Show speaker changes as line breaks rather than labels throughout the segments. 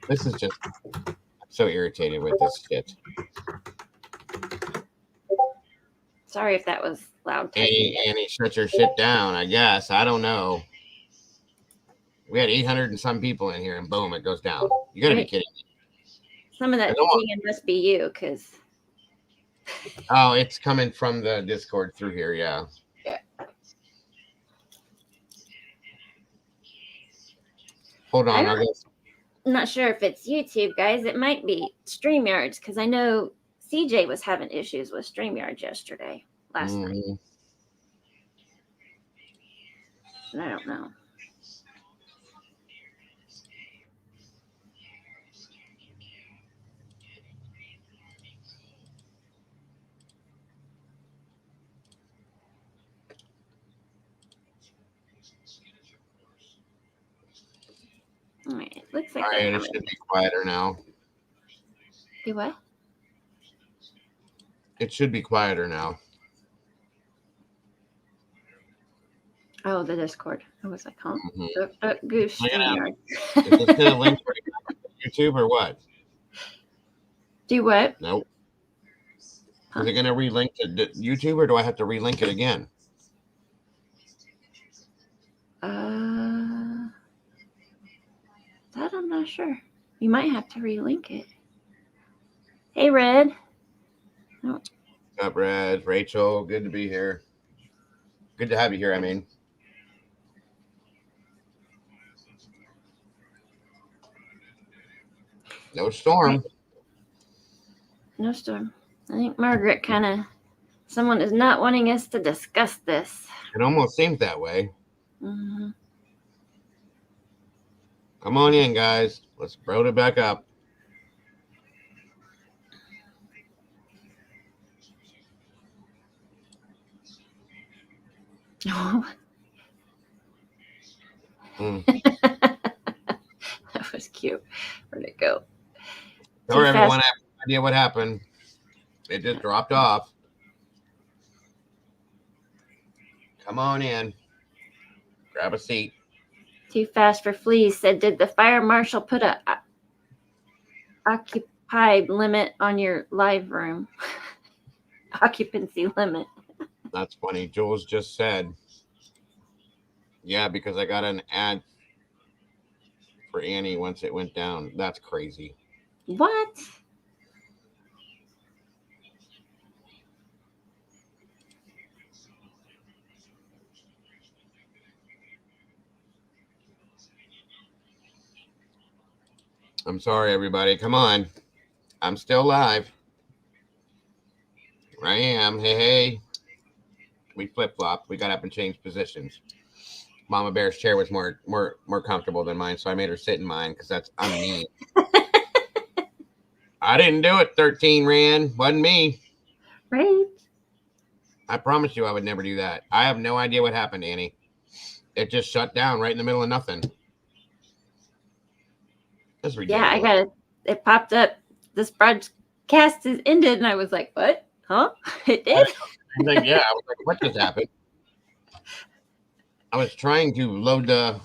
This is just so irritated with this shit.
Sorry if that was loud typing.
Annie, shut your shit down, I guess. I don't know. We had 800 and some people in here, and boom, it goes down. You got to be kidding me.
Some of that singing must be you, because...
Oh, it's coming from the Discord through here, yeah.
Yeah.
Hold on,
I'm not sure if it's YouTube, guys. It might be StreamYards, because I know CJ was having issues with StreamYards last night. And I don't know. All right, it looks like
it should be quieter now.
Do what?
It should be quieter now.
Oh, the Discord. I was like, huh? Goose StreamYard.
Is this going to link to YouTube or what?
Do what?
Nope. Huh? Is it going to relink to YouTube, or do I have to relink it again?
That I'm not sure. You might have to relink it. Hey, Red.
Oh. What's up, Red? Rachel, good to be here. Good to have you here, I mean. No storm.
No storm. I think Margaret someone is not wanting us to discuss this.
It almost seems that way.
Mm-hmm.
Come on in, guys. Let's build it back up.
That was cute. Where'd it go?
Sorry, everyone. I have no idea what happened. It just dropped off. Come on in. Grab a seat.
Too fast for fleas said, did the fire marshal put a occupied limit on your live room? Occupancy limit.
That's funny. Jules just said, yeah, because I got an ad for Annie once it went down. That's crazy.
What?
I'm sorry, everybody. Come on. I'm still live. I am. Hey. We flip-flopped. We got up and changed positions. Mama Bear's chair was more comfortable than mine, so I made her sit in mine because I'm mean. I didn't do it, 13 Rand. Wasn't me.
Right.
I promised you I would never do that. I have no idea what happened, Annie. It just shut down right in the middle of nothing. That's ridiculous.
Yeah, I got it. It popped up. This broadcast is ended, and I was like, what? Huh? It did?
I was like, what just happened? I was trying to load the...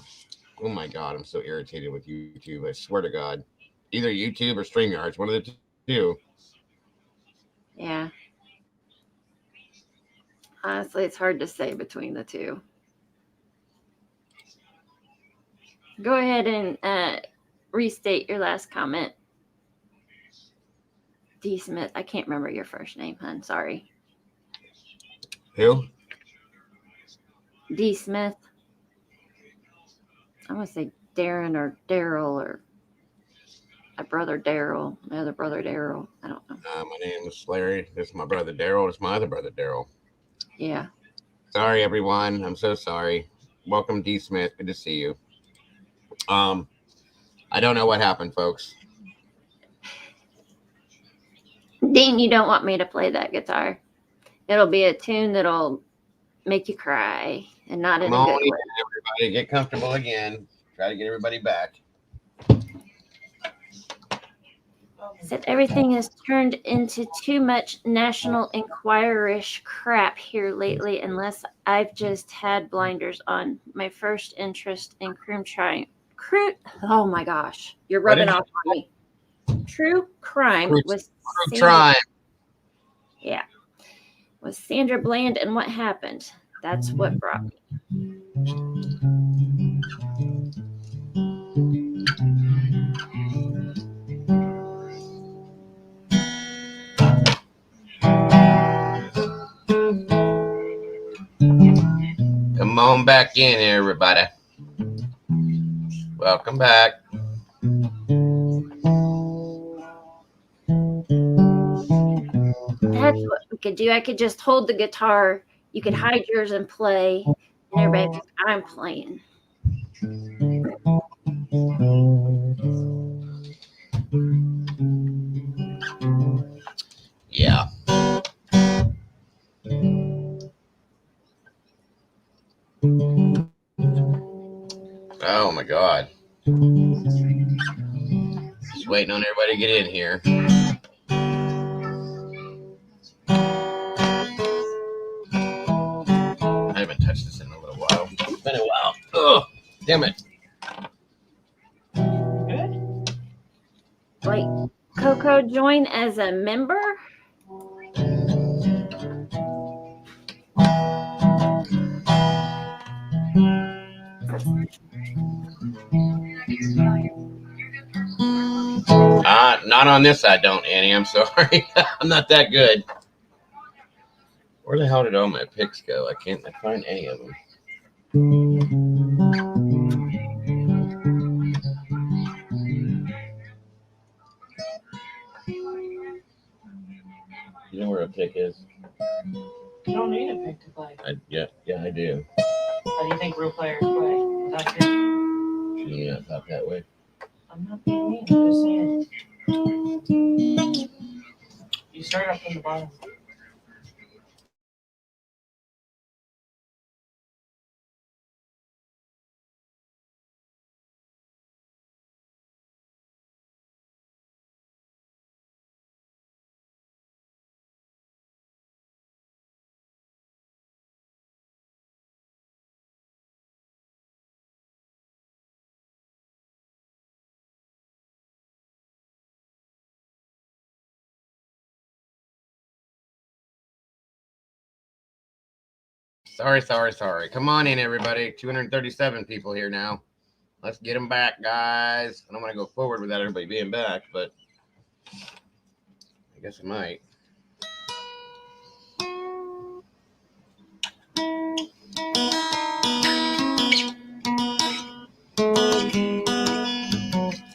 Oh, my God. I'm so irritated with YouTube. I swear to God. Either YouTube or StreamYards. One of the two.
Yeah. Honestly, it's hard to say between the two. Go ahead and restate your last comment. D. Smith. I can't remember your first name, hon. Sorry.
Who?
D. Smith. I want to say Darren or Daryl or my brother Daryl, my other brother Daryl. I don't know.
My name is Larry. This is my brother Daryl. This is my other brother Daryl.
Yeah.
Sorry, everyone. I'm so sorry. Welcome, D. Smith. Good to see you. I don't know what happened, folks.
Dean, you don't want me to play that guitar. It'll be a tune that'll make you cry and not in a good way.
Everybody get comfortable again. Try to get everybody back.
Said everything has turned into too much National Enquirer-ish crap here lately, unless I've just had blinders on. My first interest in Oh my gosh, you're
What
rubbing
is
off on me. True crime
True-
was
True
Sandra,
crime.
yeah, was Sandra Bland, and what happened? That's what brought me.
Come on back in, everybody. Welcome back.
That's what we could do. I could just hold the guitar. You could hide yours and play, and everybody thinks I'm playing.
Yeah. Oh my God. Just waiting on everybody to get in here. I haven't touched this in a little while. It's been a while. Ugh, damn it.
Good.
Wait, Coco join as a member?
Not on this I don't, Annie. I'm sorry. I'm not that good. Where the hell did all my picks go? I can't find any of them. You know where a pick is?
You don't need a pick to play.
Yeah, I do.
How do you think real players play? Without picks?
Should you not talk that way?
I'm not being mean. I'm just saying. You start up from the bottom.
Sorry. Come on in, everybody. 237 people here now. Let's get them back, guys. I don't want to go forward without everybody being back, but I guess I might.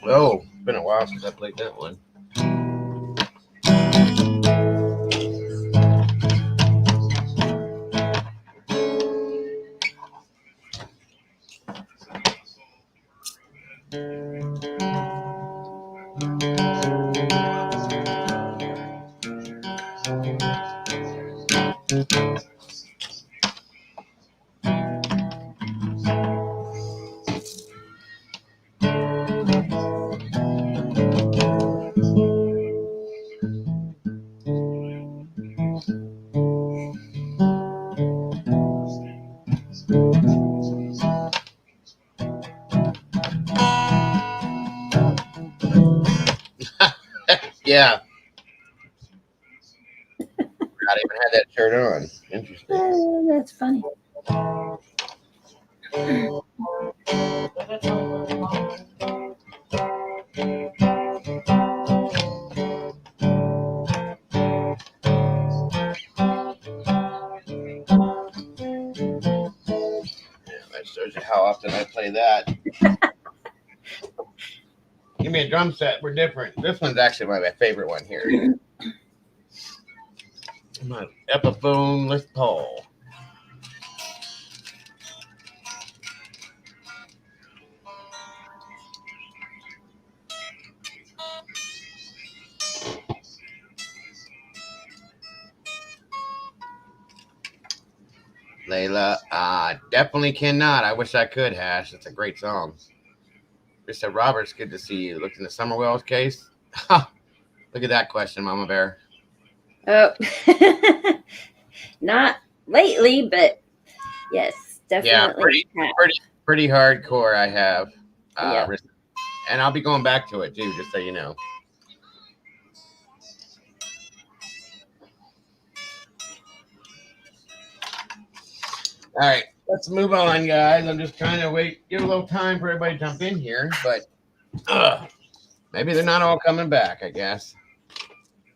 Oh, it's been a while since I played that one. Yeah. Not even had that shirt on. Interesting.
That's funny.
But that's only really long.
Yeah, that shows you how often I play that. Give me a drum set. We're different. This one's actually my favorite one here. My Epiphone Les Paul. Layla, definitely cannot. I wish I could, Hash. It's a great song. Mr. Roberts, good to see you. Looked in the Summerwell's case. Look at that question, Mama Bear.
Oh, not lately, but yes, definitely.
Yeah, pretty hardcore. I have.
Yep.
And I'll be going back to it too, just so you know. All right, let's move on, guys. I'm just trying to give a little time for everybody to jump in here, but maybe they're not all coming back, I guess.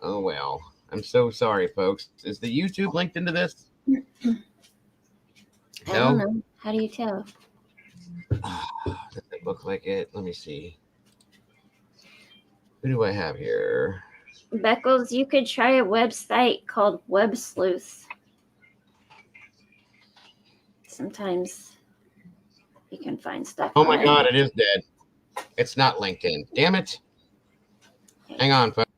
Oh, well. I'm so sorry, folks. Is the YouTube linked into this?
I don't know. How do you tell?
Does it look like it? Let me see. Who do I have here?
Beckles, you could try a website called Web Sleuth. Sometimes you can find stuff.
Oh my God, it is dead. It's not LinkedIn. Damn it. Hang on, folks.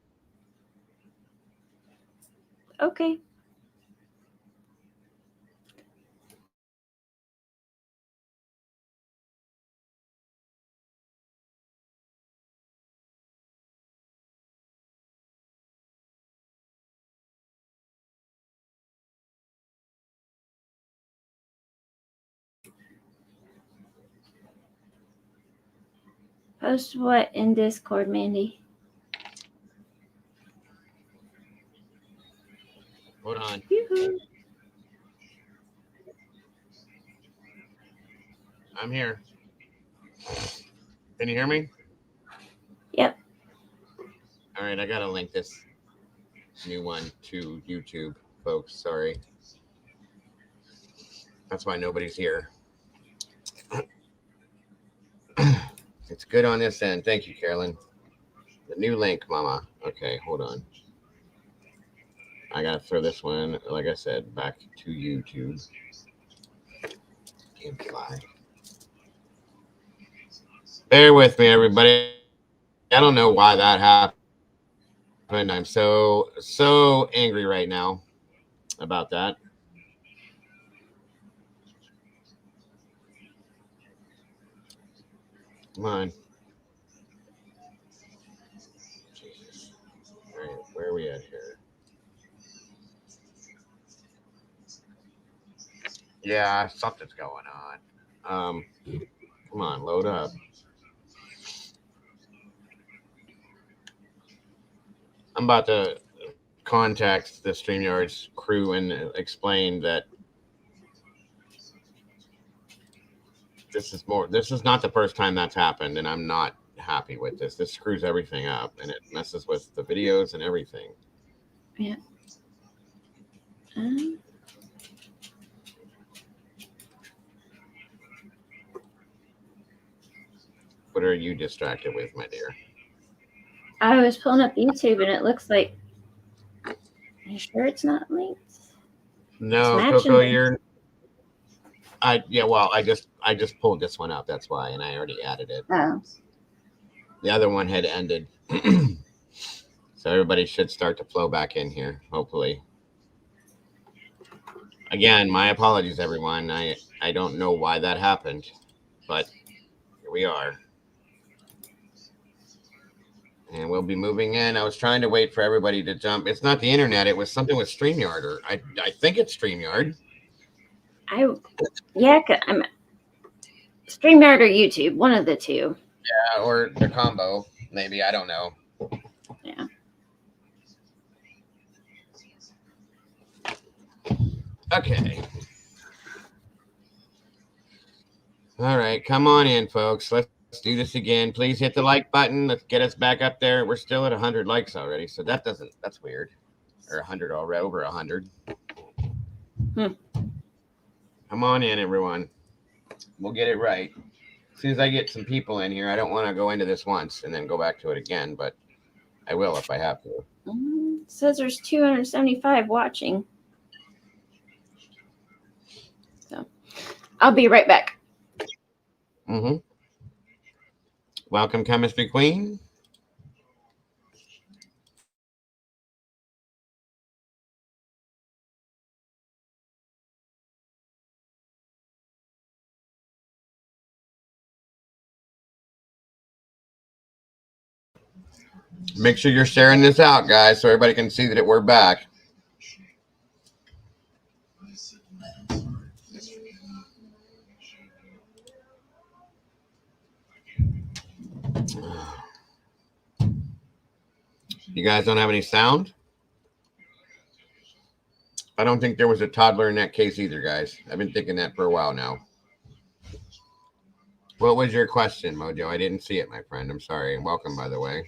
Okay. Post what in Discord, Mandy?
Hold on.
Yoo-hoo.
I'm here. Can you hear me?
Yep.
All right, I got to link this new one to YouTube, folks. Sorry. That's why nobody's here. It's good on this end. Thank you, Carolyn. The new link, Mama. Okay, hold on. I got to throw this one, like I said, back to YouTube. Can't fly. Bear with me, everybody. I don't know why that happened. I'm so angry right now about that. Come on. Jesus. All right, where are we at here? Yeah, something's going on. Come on, load up. I'm about to contact the StreamYard's crew and explain that this is not the first time that's happened, and I'm not happy with this. This screws everything up, and it messes with the videos and everything.
Yeah.
What are you distracted with, my dear?
I was pulling up YouTube, and it looks like. Are you sure it's not linked?
No, Coco, well, I just pulled this one up. That's why, and I already added it.
Oh.
The other one had ended. So everybody should start to flow back in here, hopefully. Again, my apologies, everyone. I don't know why that happened, but here we are. And we'll be moving in. I was trying to wait for everybody to jump. It's not the internet. It was something with StreamYard, or I think it's StreamYard.
I'm StreamYard or YouTube, one of the two.
Yeah, or the combo, maybe. I don't know.
Yeah.
Okay. All right, come on in, folks. Let's do this again. Please hit the like button. Let's get us back up there. We're still at 100 likes already, so that's weird. Or 100 already, over 100. Come on in, everyone. We'll get it right. As soon as I get some people in here, I don't want to go into this once and then go back to it again, but I will if I have to.
It says there's 275 watching. So I'll be right back.
Welcome, Chemistry Queen. Make sure you're sharing this out, guys, so everybody can see that we're back. You guys don't have any sound? I don't think there was a toddler in that case either, guys. I've been thinking that for a while now. What was your question, Mojo? I didn't see it, my friend. I'm sorry. Welcome, by the way.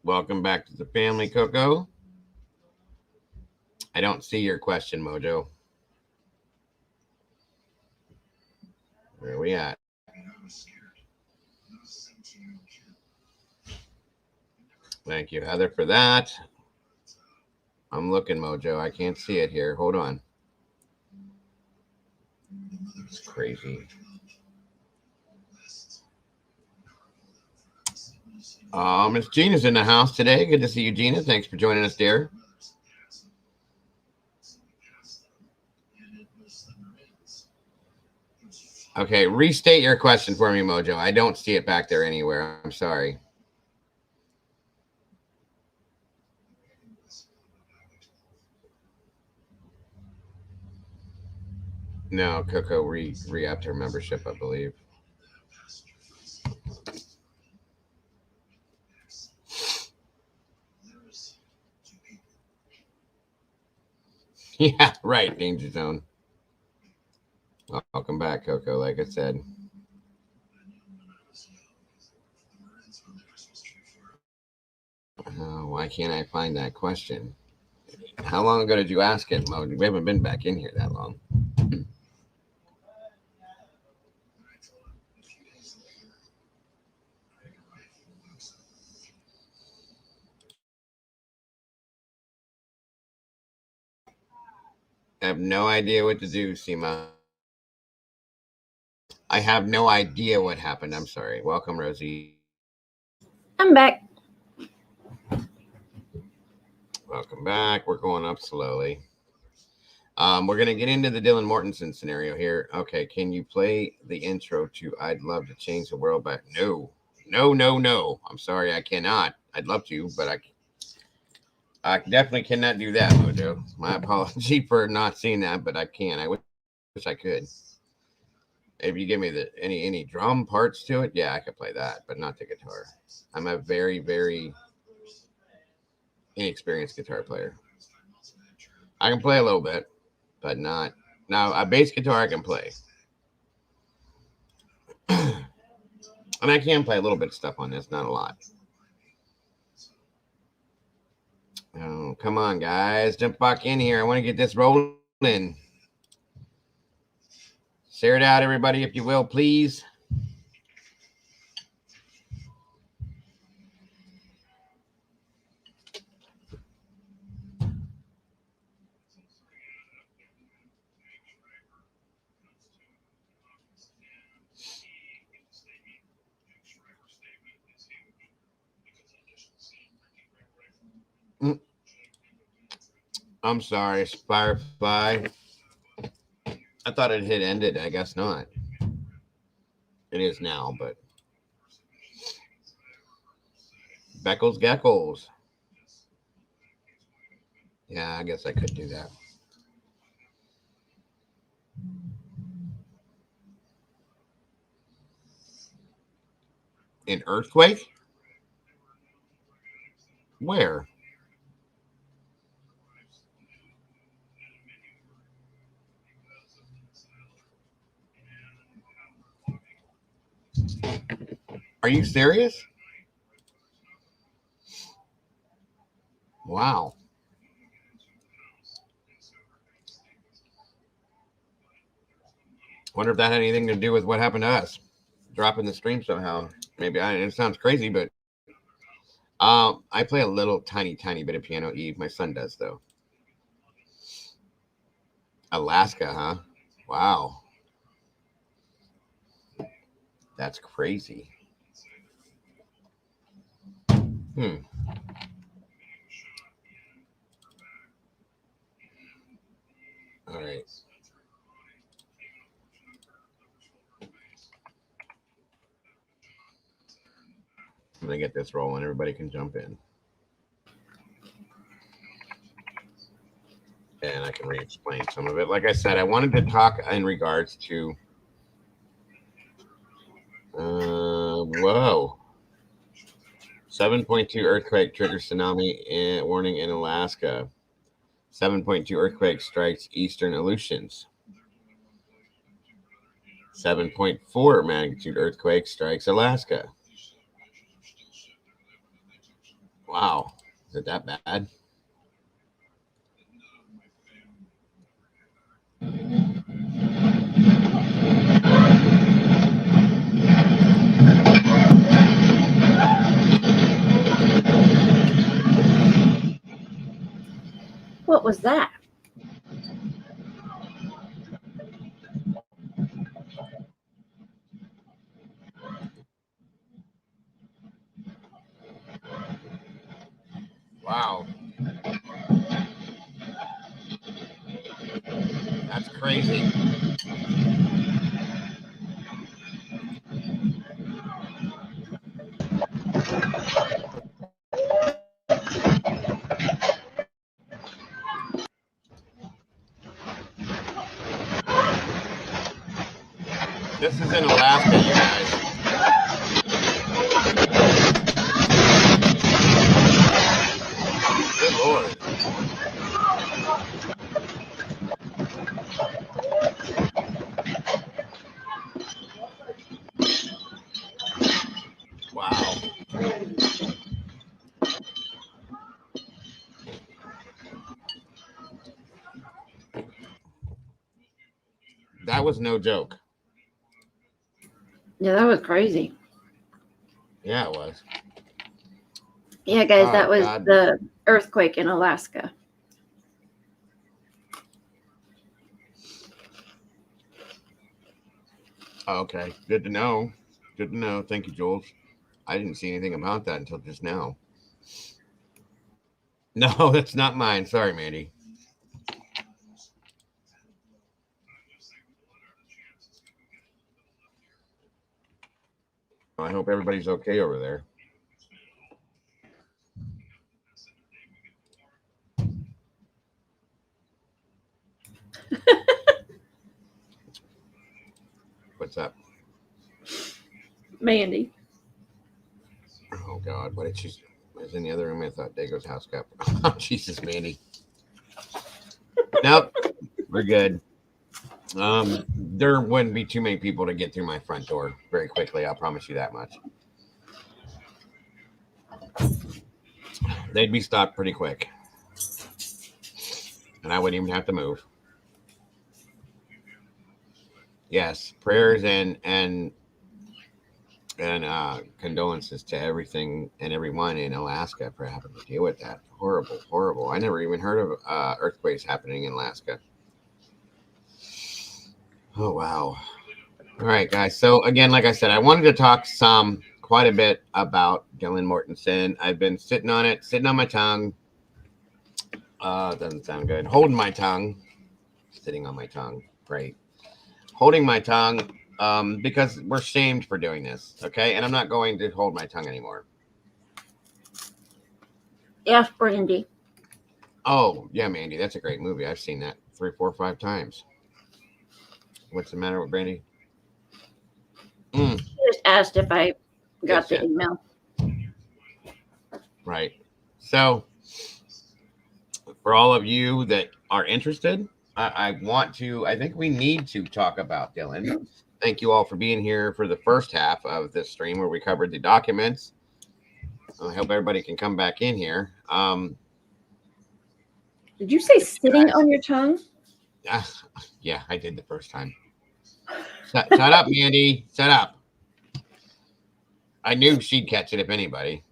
Welcome back to the family, Coco. I don't see your question, Mojo. Where are we at? Thank you, Heather, for that. I'm looking, Mojo. I can't see it here. Hold on. It's crazy. Miss Gina's in the house today. Good to see you, Gina. Thanks for joining us, dear. Okay, restate your question for me, Mojo. I don't see it back there anywhere. I'm sorry. No, Coco re-upped her membership, I believe. Yeah, right, Danger Zone. Welcome back, Coco, like I said. Why can't I find that question? How long ago did you ask it, Mo? We haven't been back in here that long. I have no idea what to do, Seema. I have no idea what happened. I'm sorry. Welcome, Rosie.
I'm back.
Welcome back. We're going up slowly. We're going to get into the Dylan Mortensen scenario here. Okay, can you play the intro to I'd Love to Change the World Back? No. I'm sorry, I cannot. I'd love to, but I definitely cannot do that, Mojo. My apology for not seeing that, but I can. I wish I could. If you give me any drum parts to it, yeah, I could play that, but not the guitar. I'm a very, very inexperienced guitar player. I can play a little bit, but not. Now, a bass guitar I can play. And I can play a little bit of stuff on this, not a lot. Oh, come on, guys. Jump back in here. I want to get this rolling. Share it out, everybody, if you will, please. I'm sorry, Firefly. I thought it had ended. I guess not. It is now, but Beckles Geckles. Yeah, I guess I could do that. An earthquake? Where? Are you serious? Wow. Wonder if that had anything to do with what happened to us. Dropping the stream somehow. Maybe it sounds crazy, but I play a little tiny bit of piano. Eve, my son does though. Alaska, huh? Wow. That's crazy. All right. I'm going to get this rolling. Everybody can jump in. And I can re-explain some of it. Like I said, I wanted to talk in regards to Whoa. 7.2 earthquake triggers tsunami warning in Alaska. 7.2 earthquake strikes eastern Aleutians. 7.4 magnitude earthquake strikes Alaska. Wow. Is it that bad?
What was that?
Wow. That's crazy. This is in Alaska, you guys. Good Lord. Wow. That was no joke.
Yeah, that was crazy.
Yeah, it was.
Yeah, guys,
Oh,
that was
God.
the earthquake in Alaska.
Okay. Good to know. Good to know. Thank you, Jules. I didn't see anything about that until just now. No, that's not mine. Sorry, Mandy. I hope everybody's okay over there. What's up?
Mandy.
Oh, God. What did she say? I was in the other room. I thought Dago's house got. Oh, Jesus, Mandy. Nope. We're good. There wouldn't be too many people to get through my front door very quickly. I'll promise you that much. They'd be stopped pretty quick. And I wouldn't even have to move. Yes, prayers and condolences to everything and everyone in Alaska for having to deal with that. Horrible, horrible. I never even heard of earthquakes happening in Alaska. Oh, wow. All right, guys. So again, like I said, I wanted to talk quite a bit about Dylan Mortensen. I've been sitting on my tongue. Doesn't sound good. Holding my tongue. Sitting on my tongue. Great. Holding my tongue because we're shamed for doing this, okay? And I'm not going to hold my tongue anymore.
Yes, Brandy.
Oh, yeah, Mandy, that's a great movie. I've seen that 3, 4, 5 times. What's the matter with Brandy?
She just asked if I got
Yes,
the email.
Right. So, for all of you that are interested, I think we need to talk about Dylan. Thank you all for being here for the first half of this stream where we covered the documents. I hope everybody can come back in here.
Did you say sitting on your tongue?
Yeah, I did the first time. Shut up, Mandy. Shut up. I knew she'd catch it if anybody.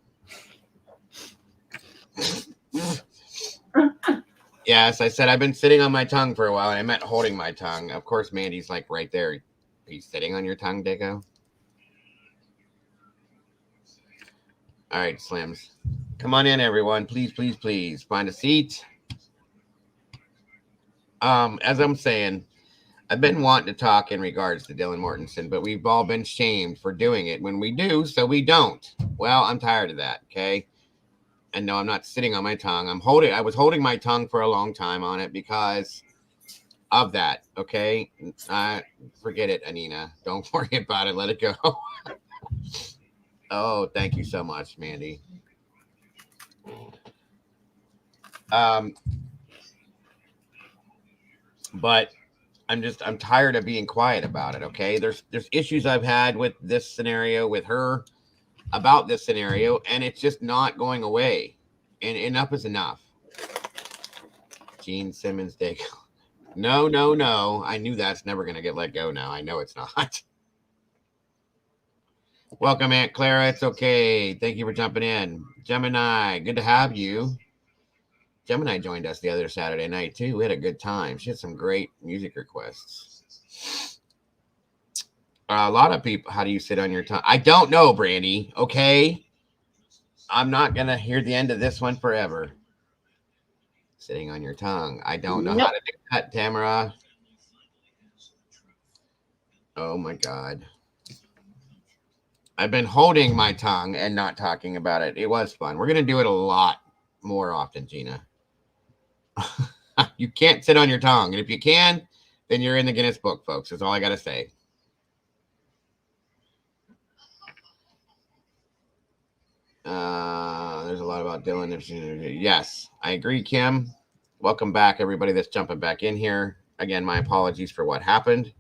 Yes, I said I've been sitting on my tongue for a while, and I meant holding my tongue. Of course, Mandy's like right there. Are you sitting on your tongue, Dico? All right, Slims. Come on in, everyone. Please, please, please. Find a seat. As I'm saying, I've been wanting to talk in regards to Dylan Mortensen, but we've all been shamed for doing it when we do, so we don't. Well, I'm tired of that, okay? And no, I'm not sitting on my tongue. I was holding my tongue for a long time on it because of that, okay? For forget it, Anina. Don't worry about it. Let it go. Oh, thank you so much, Mandy. But I'm tired of being quiet about it. Okay, there's issues I've had with this scenario, with her, about this scenario, and it's just not going away. And enough is enough. Gene Simmons Day. No, no, no. I knew that's never going to get let go now. I know it's not. Welcome, Aunt Clara. It's okay. Thank you for jumping in. Gemini, good to have you. Gemini joined us the other Saturday night, too. We had a good time. She had some great music requests. A lot of people, how do you sit on your tongue? I don't know, Brandy. Okay. I'm not going to hear the end of this one forever. Sitting on your tongue. I don't know how to do that, Tamara. Oh, my God. I've been holding my tongue and not talking about it. It was fun. We're going to do it a lot more often, Gina. You can't sit on your tongue. And if you can, then you're in the Guinness Book, folks. That's all I got to say. There's a lot about Dylan. Yes, I agree, Kim. Welcome back, everybody that's jumping back in here. Again, my apologies for what happened.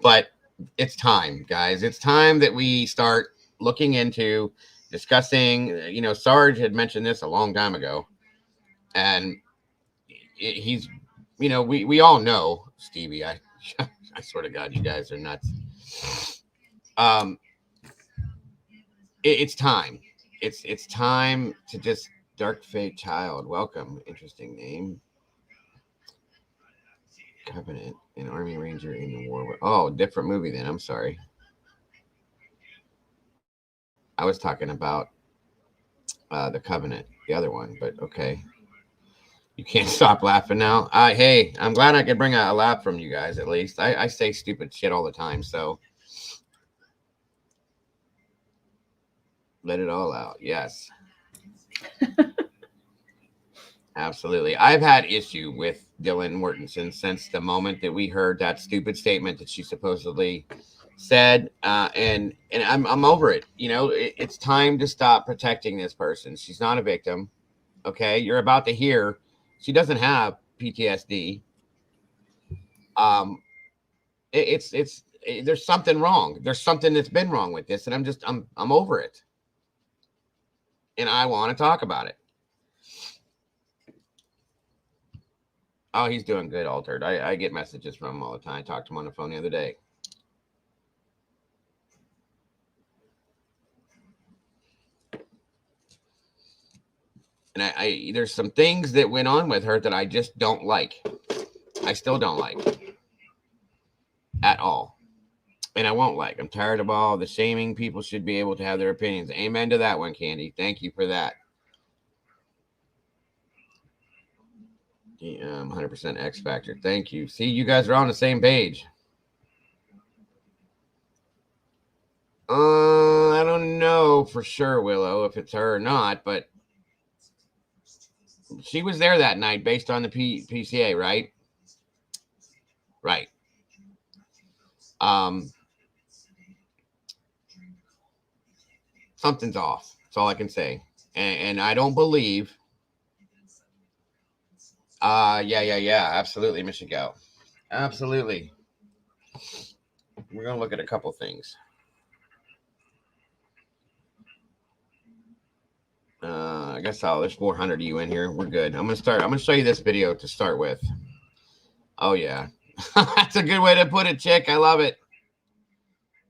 But it's time, guys. It's time that we start looking into discussing. You know, Sarge had mentioned this a long time ago. And he's, you know, we all know, Stevie, I swear to God, you guys are nuts. It's time. It's time to just Dark Fate Child. Welcome. Interesting name. Covenant, an Army Ranger in the war. Oh, different movie then. I'm sorry. I was talking about the Covenant, the other one, but okay. You can't stop laughing now. Hey, I'm glad I could bring a laugh from you guys at least. I say stupid shit all the time, so let it all out. Yes. Absolutely. I've had issue with Dylan Mortensen since the moment that we heard that stupid statement that she supposedly said, and I'm over it. You know, it's time to stop protecting this person. She's not a victim. Okay, you're about to hear she doesn't have PTSD. There's something wrong. There's something that's been wrong with this, and I'm over it, and I want to talk about it. Oh, he's doing good, Altered. I get messages from him all the time. I talked to him on the phone the other day. And I there's some things that went on with her that I just don't like. I still don't like at all. And I won't like. I'm tired of all the shaming. People should be able to have their opinions. Amen to that one, Candy. Thank you for that. 100% X Factor. Thank you. See, you guys are on the same page. I don't know for sure, Willow, if it's her or not, but she was there that night based on the PCA, right? Right. Something's off. That's all I can say. And I don't believe. Yeah. Absolutely, Michigo. Absolutely. We're gonna look at a couple things. I guess there's 400 of you in here. We're good. I'm gonna show you this video to start with. Oh yeah. That's a good way to put it, chick. I love it.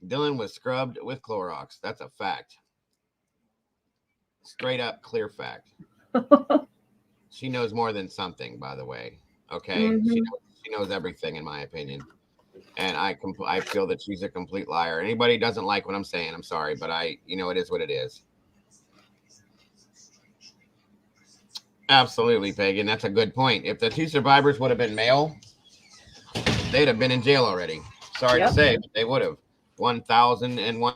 Dylan was scrubbed with Clorox. That's a fact. Straight up clear fact. She knows more than something, by the way. Okay.
Mm-hmm.
She knows everything, in my opinion. And I feel that she's a complete liar. Anybody doesn't like what I'm saying, I'm sorry, but it is what it is. Absolutely, Pagan. That's a good point. If the two survivors would have been male, they'd have been in jail already. Sorry to say, but they would have. 1,001.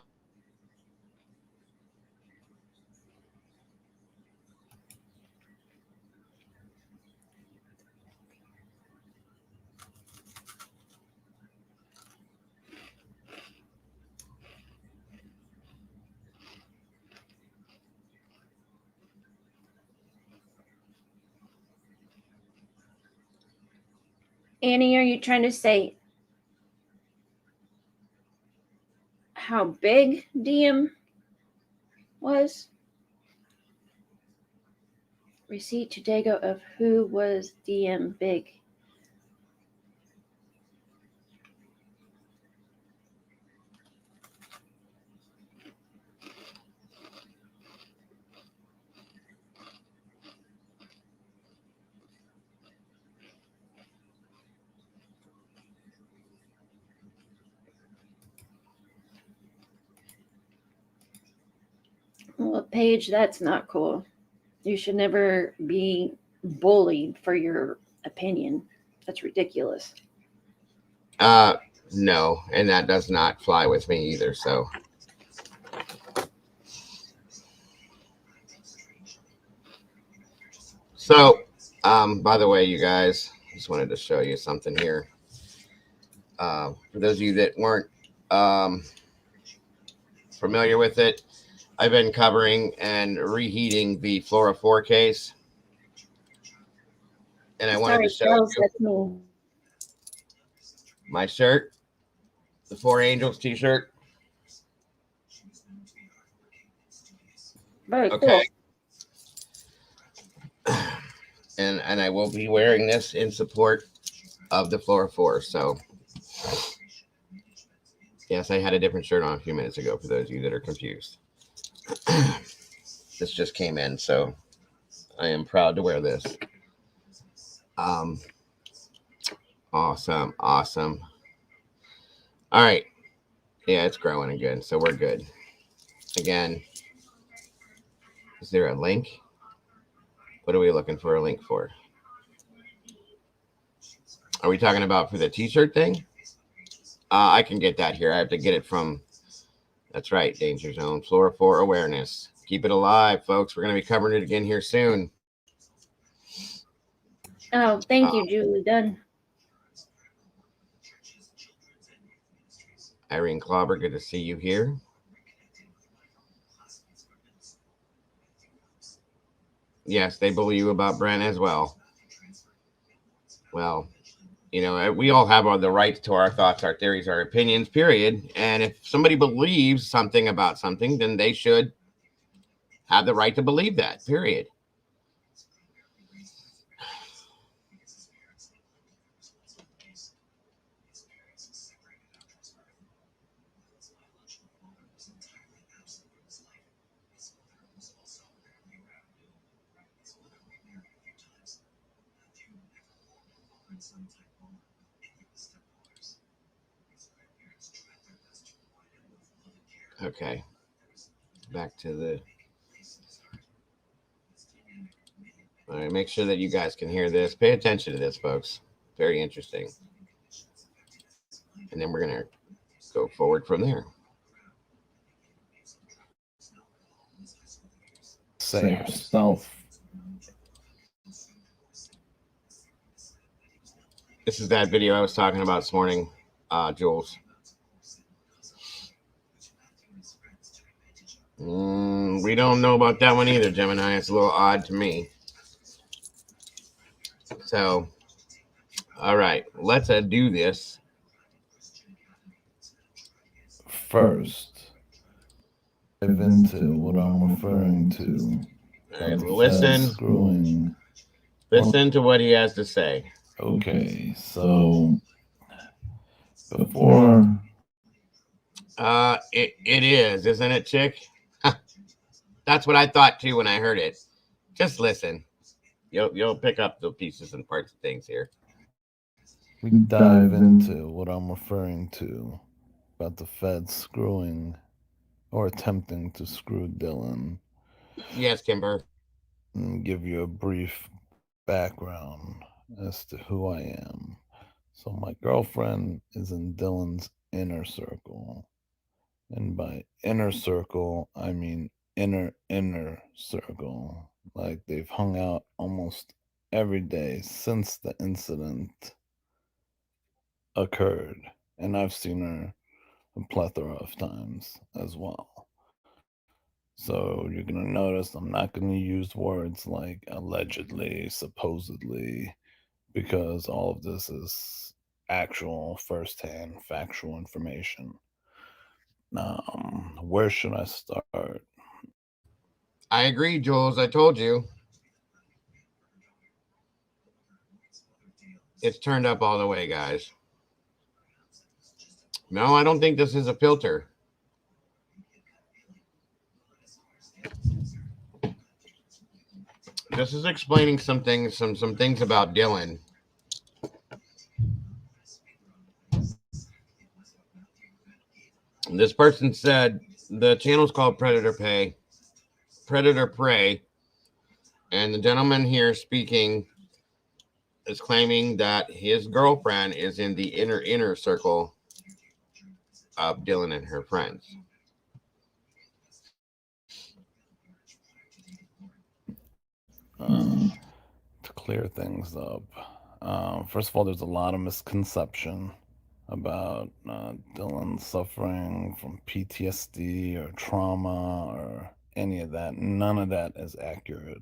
Annie, are you trying to say how big DM was? Receipt to Dago of who was DM big. Well, Paige, that's not cool. You should never be bullied for your opinion. That's ridiculous.
No, and that does not fly with me either. So, by the way, you guys, just wanted to show you something here. For those of you that weren't familiar with it, I've been covering and reheating the Flora 4 case. And I wanted to show
Charles,
you
that's me.
my shirt, the Four Angels t-shirt.
Very cool.
Okay. And I will be wearing this in support of the Flora 4. So, yes, I had a different shirt on a few minutes ago for those of you that are confused. This just came in, so I am proud to wear this. Awesome. All right. Yeah, it's growing again, so we're good. Again, is there a link? What are we looking for a link for? Are we talking about for the t-shirt thing? I can get that here. I have to get it from, that's right, Danger Zone, Flora 4 Awareness. Keep it alive, folks. We're going to be covering it again here soon.
Oh, thank you, Julie Dunn.
Irene Klauber, good to see you here. Yes, they bully you about Brent as well. Well, you know, we all have the rights to our thoughts, our theories, our opinions, period. And if somebody believes something about something, then they should have the right to believe that, period. Okay, back to the. All right, make sure that you guys can hear this. Pay attention to this, folks. Very interesting. And then we're going to go forward from there.
Say yourself.
This is that video I was talking about this morning, Jules. We don't know about that one either, Gemini. It's a little odd to me. So, all right, let's do this.
First, dive into what I'm referring to.
All right, listen to what he has to say.
Okay, so before
it is, isn't it, chick? That's what I thought too when I heard it. Just listen. You'll pick up the pieces and parts of things here.
we dive into what I'm referring to about the feds screwing or attempting to screw Dylan.
Yes, Kimber.
And give you a brief background as to who I am. So my girlfriend is in Dylan's inner circle. And by inner circle, I mean inner circle. Like they've hung out almost every day since the incident occurred. And I've seen her a plethora of times as well. So you're going to notice I'm not going to use words like allegedly, supposedly, because all of this is actual firsthand factual information. Where should I start?
I agree, Jules. I told you. It's turned up all the way, guys. No, I don't think this is a filter. This is explaining some things, some things about Dylan. This person said the channel's called Predator Prey, and the gentleman here speaking is claiming that his girlfriend is in the inner circle of Dylan and her friends.
To clear things up, first of all, there's a lot of misconception about Dylan suffering from PTSD or trauma or any of that. None of that is accurate.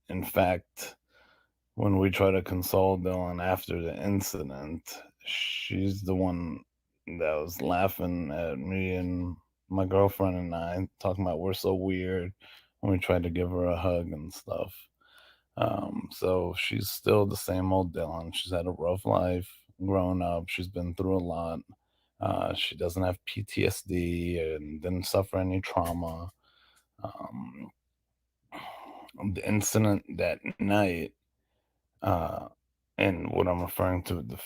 In fact, when we try to console Dylan after the incident, she's the one that was laughing at me and my girlfriend and I, talking about we're so weird when we tried to give her a hug and stuff. So she's still the same old Dylan. She's had a rough life growing up. She's been through a lot. She doesn't have PTSD and didn't suffer any trauma. The incident that night, and what I'm referring to with the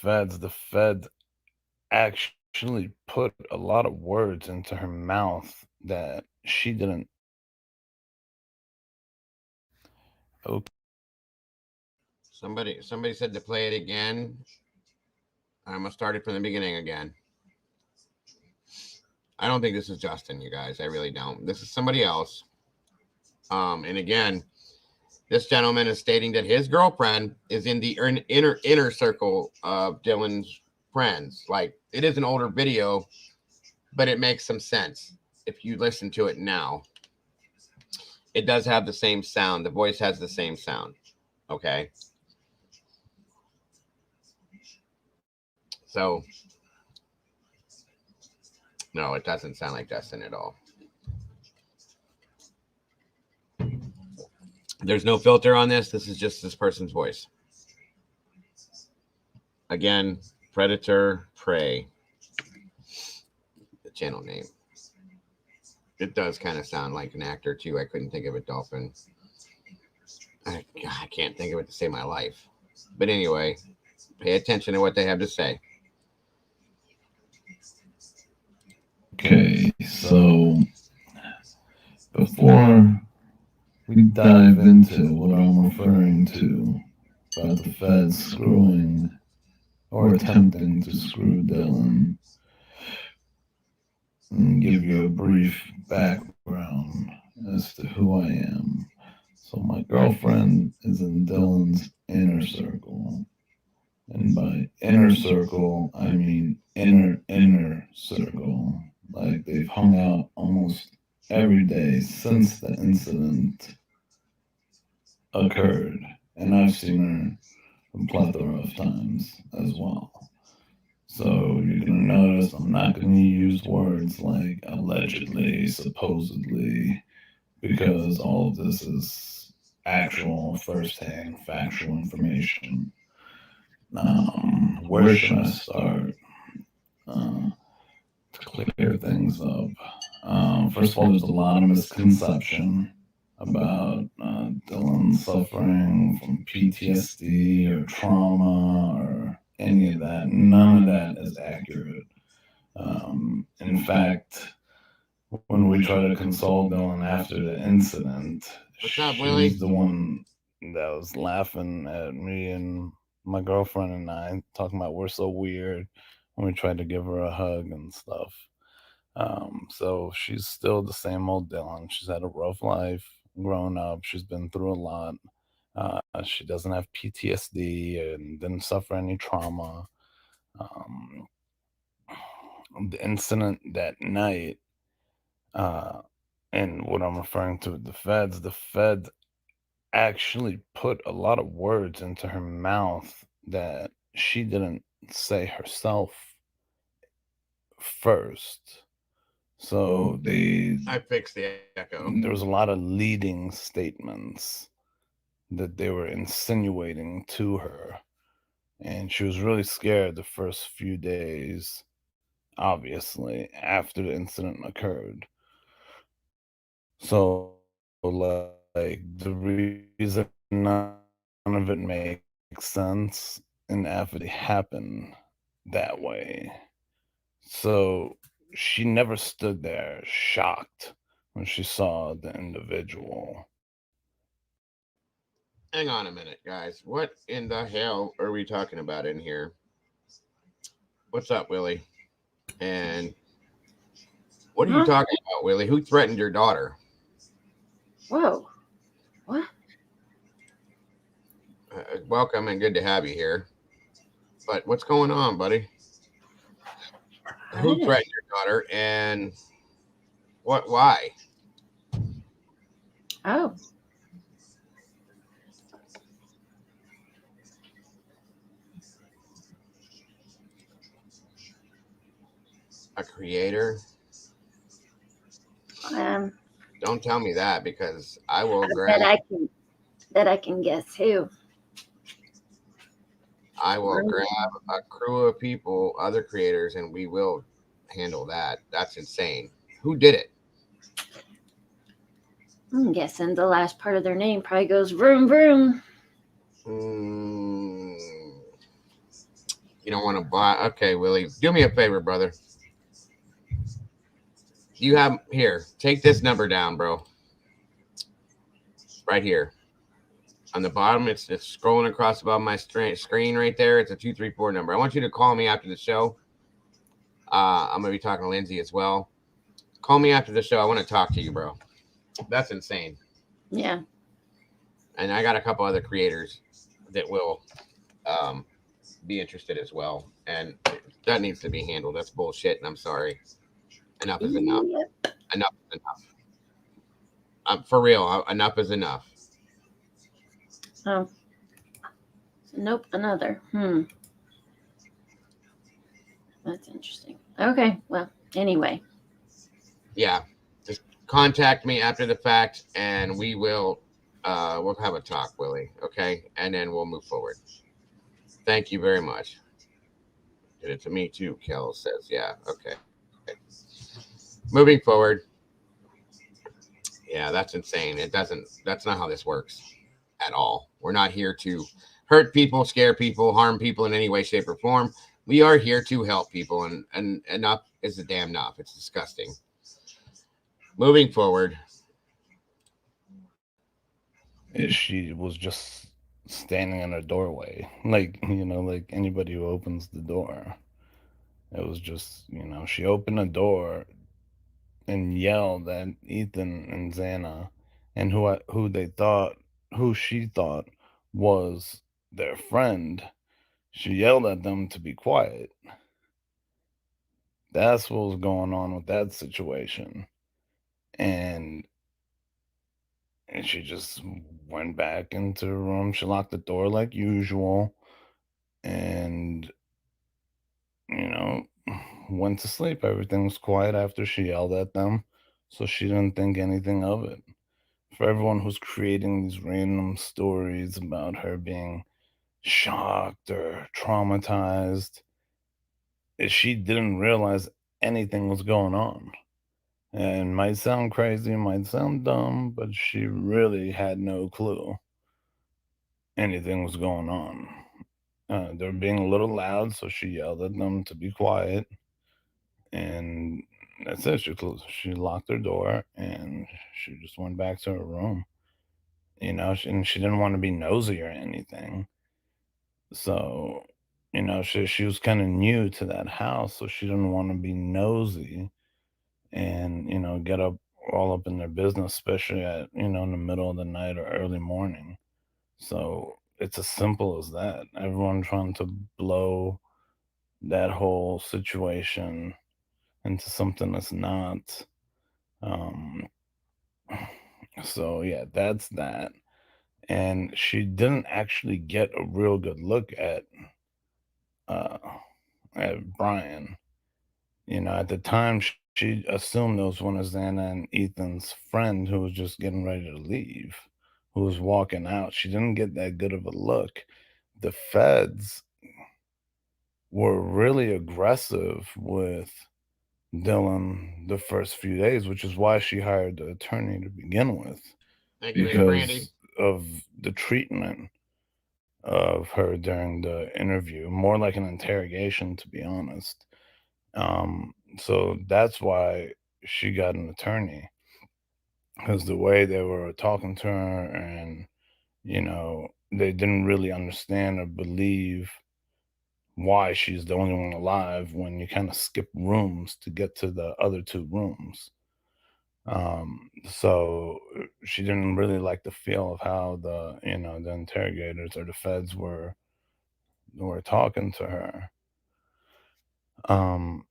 feds actually put a lot of words into her mouth that she didn't. Okay.
Somebody said to play it again. I'm gonna start it from the beginning again. I don't think this is Justin, you guys. I really don't. This is somebody else. And again, this gentleman is stating that his girlfriend is in the inner circle of Dylan's friends. Like, it is an older video, but it makes some sense if you listen to it now. It does have the same sound. The voice has the same sound. Okay. So, no, it doesn't sound like Justin at all. There's no filter on this. This is just this person's voice. Again, Predator Prey. The channel name. It does kind of sound like an actor too. I couldn't think of a dolphin. I can't think of it to save my life. But anyway, pay attention to what they have to say.
Okay, so before we dive into what I'm referring to about the feds screwing or attempting to screw Dylan, and give you a brief background as to who I am. So my girlfriend is in Dylan's inner circle. And by inner circle, I mean inner circle. Like, they've hung out almost every day since the incident occurred. And I've seen her a plethora of times as well. So you're going to notice I'm not going to use words like allegedly, supposedly, because all of this is actual firsthand factual information. Where should I start to clear things up? First of all, there's a lot of misconception about Dylan suffering from PTSD or trauma or any of that. None of that is accurate. In fact, when we try to console Dylan after the incident, she's the one that was laughing at me and my girlfriend and I, talking about we're so weird when we tried to give her a hug and stuff. So she's still the same old Dylan. She's had a rough life growing up. She's been through a lot. She doesn't have PTSD and didn't suffer any trauma. The incident that night, and what I'm referring to with the feds actually put a lot of words into her mouth that she didn't say herself first. So
I fixed the echo.
there was a lot of leading statements that they were insinuating to her. And she was really scared the first few days, obviously, after the incident occurred. So, like, the reason none of it makes sense and actually happened that way. So, she never stood there shocked when she saw the individual.
Hang on a minute, guys. What in the hell are we talking about in here? What's up, Willie? And what are you
Huh?
talking about, Willie? Who threatened your daughter?
Whoa. What?
Welcome and good to have you here. But what's going on, buddy?
I
Who
didn't.
threatened your daughter and what? Why?
Oh.
A creator?
Don't
tell me that because I will
I
grab.
bet I can guess who.
I will grab a crew of people, other creators, and we will handle that. That's insane. Who did it?
I'm guessing the last part of their name probably goes vroom vroom.
You don't want to buy. Okay, Willie, do me a favor, brother. You have here. Take this number down, bro. Right here on the bottom. It's scrolling across above my screen right there. It's a 234 number. I want you to call me after the show. I'm gonna be talking to Lindsay as well. Call me after the show. I want to talk to you, bro. That's insane.
Yeah.
And I got a couple other creators that will be interested as well. And that needs to be handled. That's bullshit. And I'm sorry. Enough is enough.
Yep.
Enough is enough. For real. Enough is enough.
Oh. Nope. Another. That's interesting. Okay. Well, anyway.
Yeah. Just contact me after the fact and we'll have a talk, Willie. Okay. And then we'll move forward. Thank you very much. Did it to me too, Kel says. Yeah. Okay. Moving forward. Yeah, that's insane. That's not how this works at all. We're not here to hurt people, scare people, harm people in any way, shape, or form. We are here to help people, and enough is a damn enough. It's disgusting. Moving forward.
She was just standing in a doorway, like, like anybody who opens the door. It was just, she opened the door and yelled at Ethan and Xana and who she thought was their friend. She yelled at them to be quiet. That's what was going on with that situation. And she just went back into her room. She locked the door like usual and, went to sleep. Everything was quiet after she yelled at them. So she didn't think anything of it. For everyone who's creating these random stories about her being shocked or traumatized, she didn't realize anything was going on. And it might sound crazy, it might sound dumb, but she really had no clue anything was going on. They were being a little loud, so she yelled at them to be quiet. And that's it. She locked her door and she just went back to her room. And she didn't want to be nosy or anything. So, she was kind of new to that house, so she didn't want to be nosy and, get all up in their business, especially at, in the middle of the night or early morning. So it's as simple as that. Everyone trying to blow that whole situation into something that's not. Um, so yeah, that's that. and she didn't actually get a real good look uh, at Brian. At the time, she assumed it was one of Xana and Ethan's friend who was just getting ready to leave, who was walking out. She didn't get that good of a look. The feds were really aggressive with Dylan the first few days, which is why she hired the attorney to begin with,
Thank you, Miss Brandy.
because of the treatment of her during the interview, more like an interrogation, to be honest. So that's why she got an attorney, because the way they were talking to her, and they didn't really understand or believe why she's the only one alive when you kind of skip rooms to get to the other two rooms. So she didn't really like the feel of how the interrogators or the feds were talking to her. Um,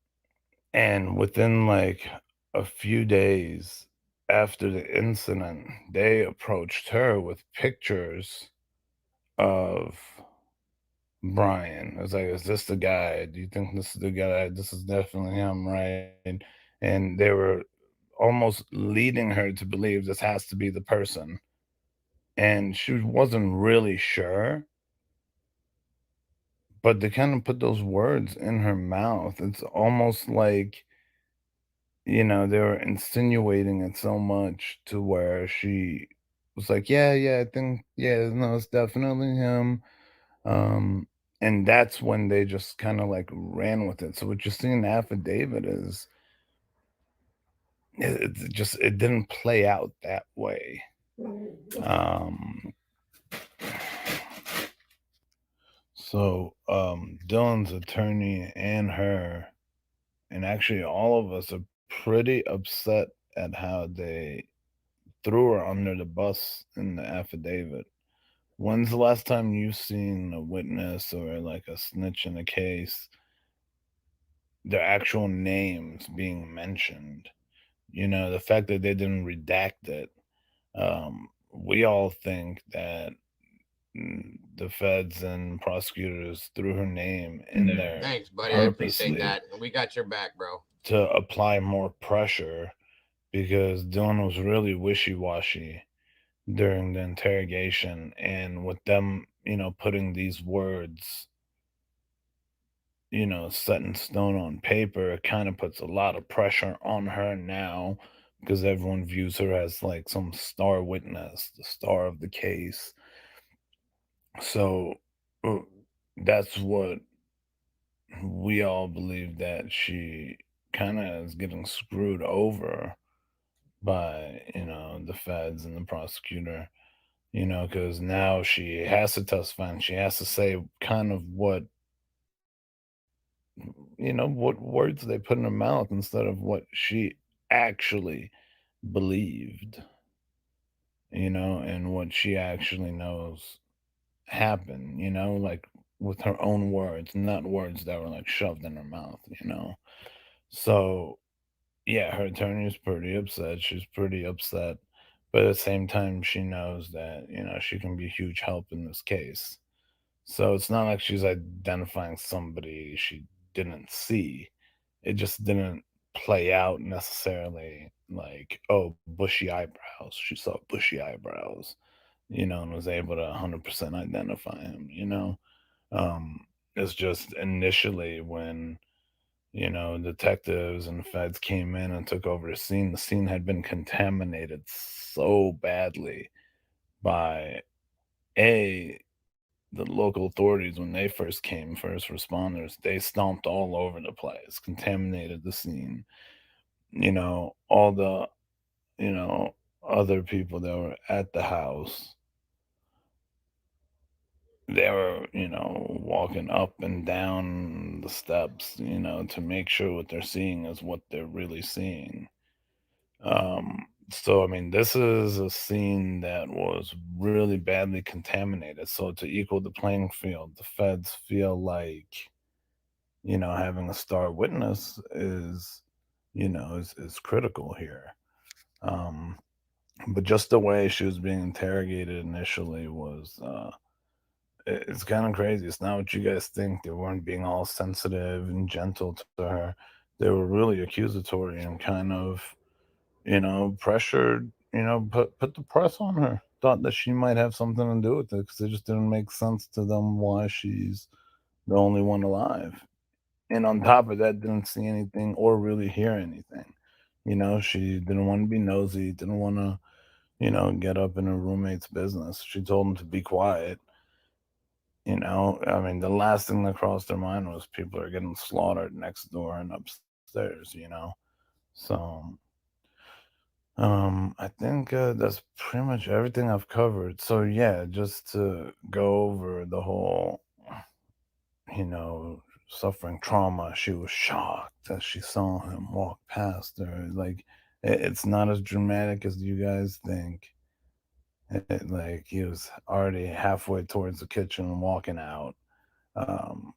and within like a few days after the incident, they approached her with pictures of Brian. It's like, is this the guy? Do you think this is the guy? This is definitely him, right? And they were almost leading her to believe this has to be the person. And she wasn't really sure, but they kind of put those words in her mouth. It's almost like, they were insinuating it so much to where she was like, yeah, yeah, I think, yeah, no, it's definitely him. Um, and that's when they just kind of like ran with it. So what you see in the affidavit is it didn't play out that way. Um, so Dylan's attorney and her, and actually all of us, are pretty upset at how they threw her under the bus in the affidavit. When's the last time you've seen a witness or like a snitch in a case, their actual names being mentioned? The fact that they didn't redact it. We all think that the feds and prosecutors threw her name in there
Thanks, buddy. I appreciate
purposely
that. We got your back, bro.
to apply more pressure, because Dylan was really wishy-washy during the interrogation, and with them, putting these words, set in stone on paper, it kind of puts a lot of pressure on her now, because everyone views her as like some star witness, the star of the case. So uh, that's what we all believe, that she kind of is getting screwed over by, the feds and the prosecutor, because now she has to testify and she has to say kind of what words they put in her mouth instead of what she actually believed, and what she actually knows happened, like with her own words, not words that were like shoved in her mouth. So yeah, her attorney is pretty upset. She's pretty upset. But at the same time, she knows that, she can be a huge help in this case. So it's not like she's identifying somebody she didn't see. It just didn't play out necessarily like, oh, bushy eyebrows. She saw bushy eyebrows, and was able to 100% identify him. Um, it's just initially when, detectives and feds came in and took over the scene had been contaminated so badly by a the local authorities. When they first came, first responders, they stomped all over the place, contaminated the scene. All the, you know, other people that were at the house, they were, walking up and down the steps, to make sure what they're seeing is what they're really seeing. So I mean, this is a scene that was really badly contaminated. So to equal the playing field, the feds feel like, having a star witness is critical here. Um, But just the way she was being interrogated initially was it's kind of crazy. It's not what you guys think. They weren't being all sensitive and gentle to her. They were really accusatory and kind of, pressured, put the press on her. Thought that she might have something to do with it because it just didn't make sense to them why she's the only one alive. And on top of that, didn't see anything or really hear anything. She didn't want to be nosy, didn't want to, get up in her roommate's business. She told him to be quiet. I mean, the last thing that crossed her mind was people are getting slaughtered next door and upstairs. So, I think that's pretty much everything I've covered. So, yeah, just to go over the whole, suffering trauma, she was shocked as she saw him walk past her. Like, it's not as dramatic as you guys think. Like, he was already halfway towards the kitchen and walking out. Um,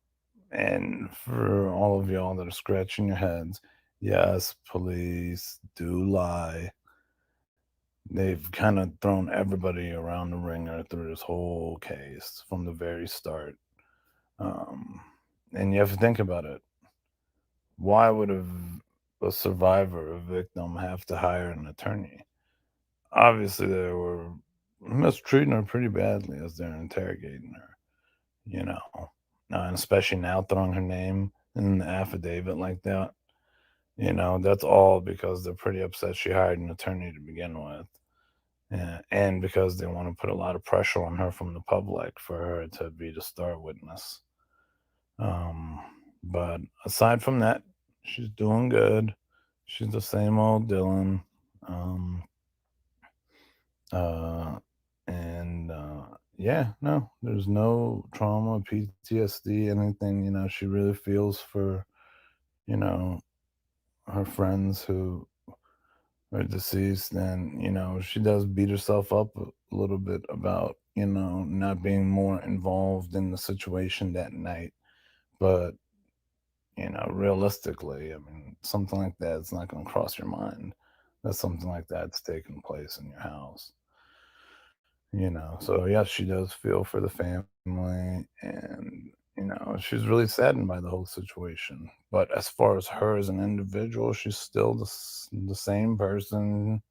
And for all of y'all that are scratching your heads, yes, police do lie. They've kind of thrown everybody around the ringer through this whole case from the very start. Um, and you have to think about it. Why would a survivor, a victim, have to hire an attorney? Obviously, they were mistreating her pretty badly as they're interrogating her, you know, and especially now throwing her name in the affidavit like that. That's all because they're pretty upset she hired an attorney to begin with. And because they want to put a lot of pressure on her from the public for her to be the star witness. Um, but aside from that, she's doing good. She's the same old Dylan. Um, uh, and yeah, no, there's no trauma, PTSD, anything. She really feels for, you know, her friends who are deceased, and she does beat herself up a little bit about not being more involved in the situation that night. But realistically, I mean, something like that's not going to cross your mind that something like that's taking place in your house. So yes, she does feel for the family, and she's really saddened by the whole situation. But as far as her as an individual, she's still the same person.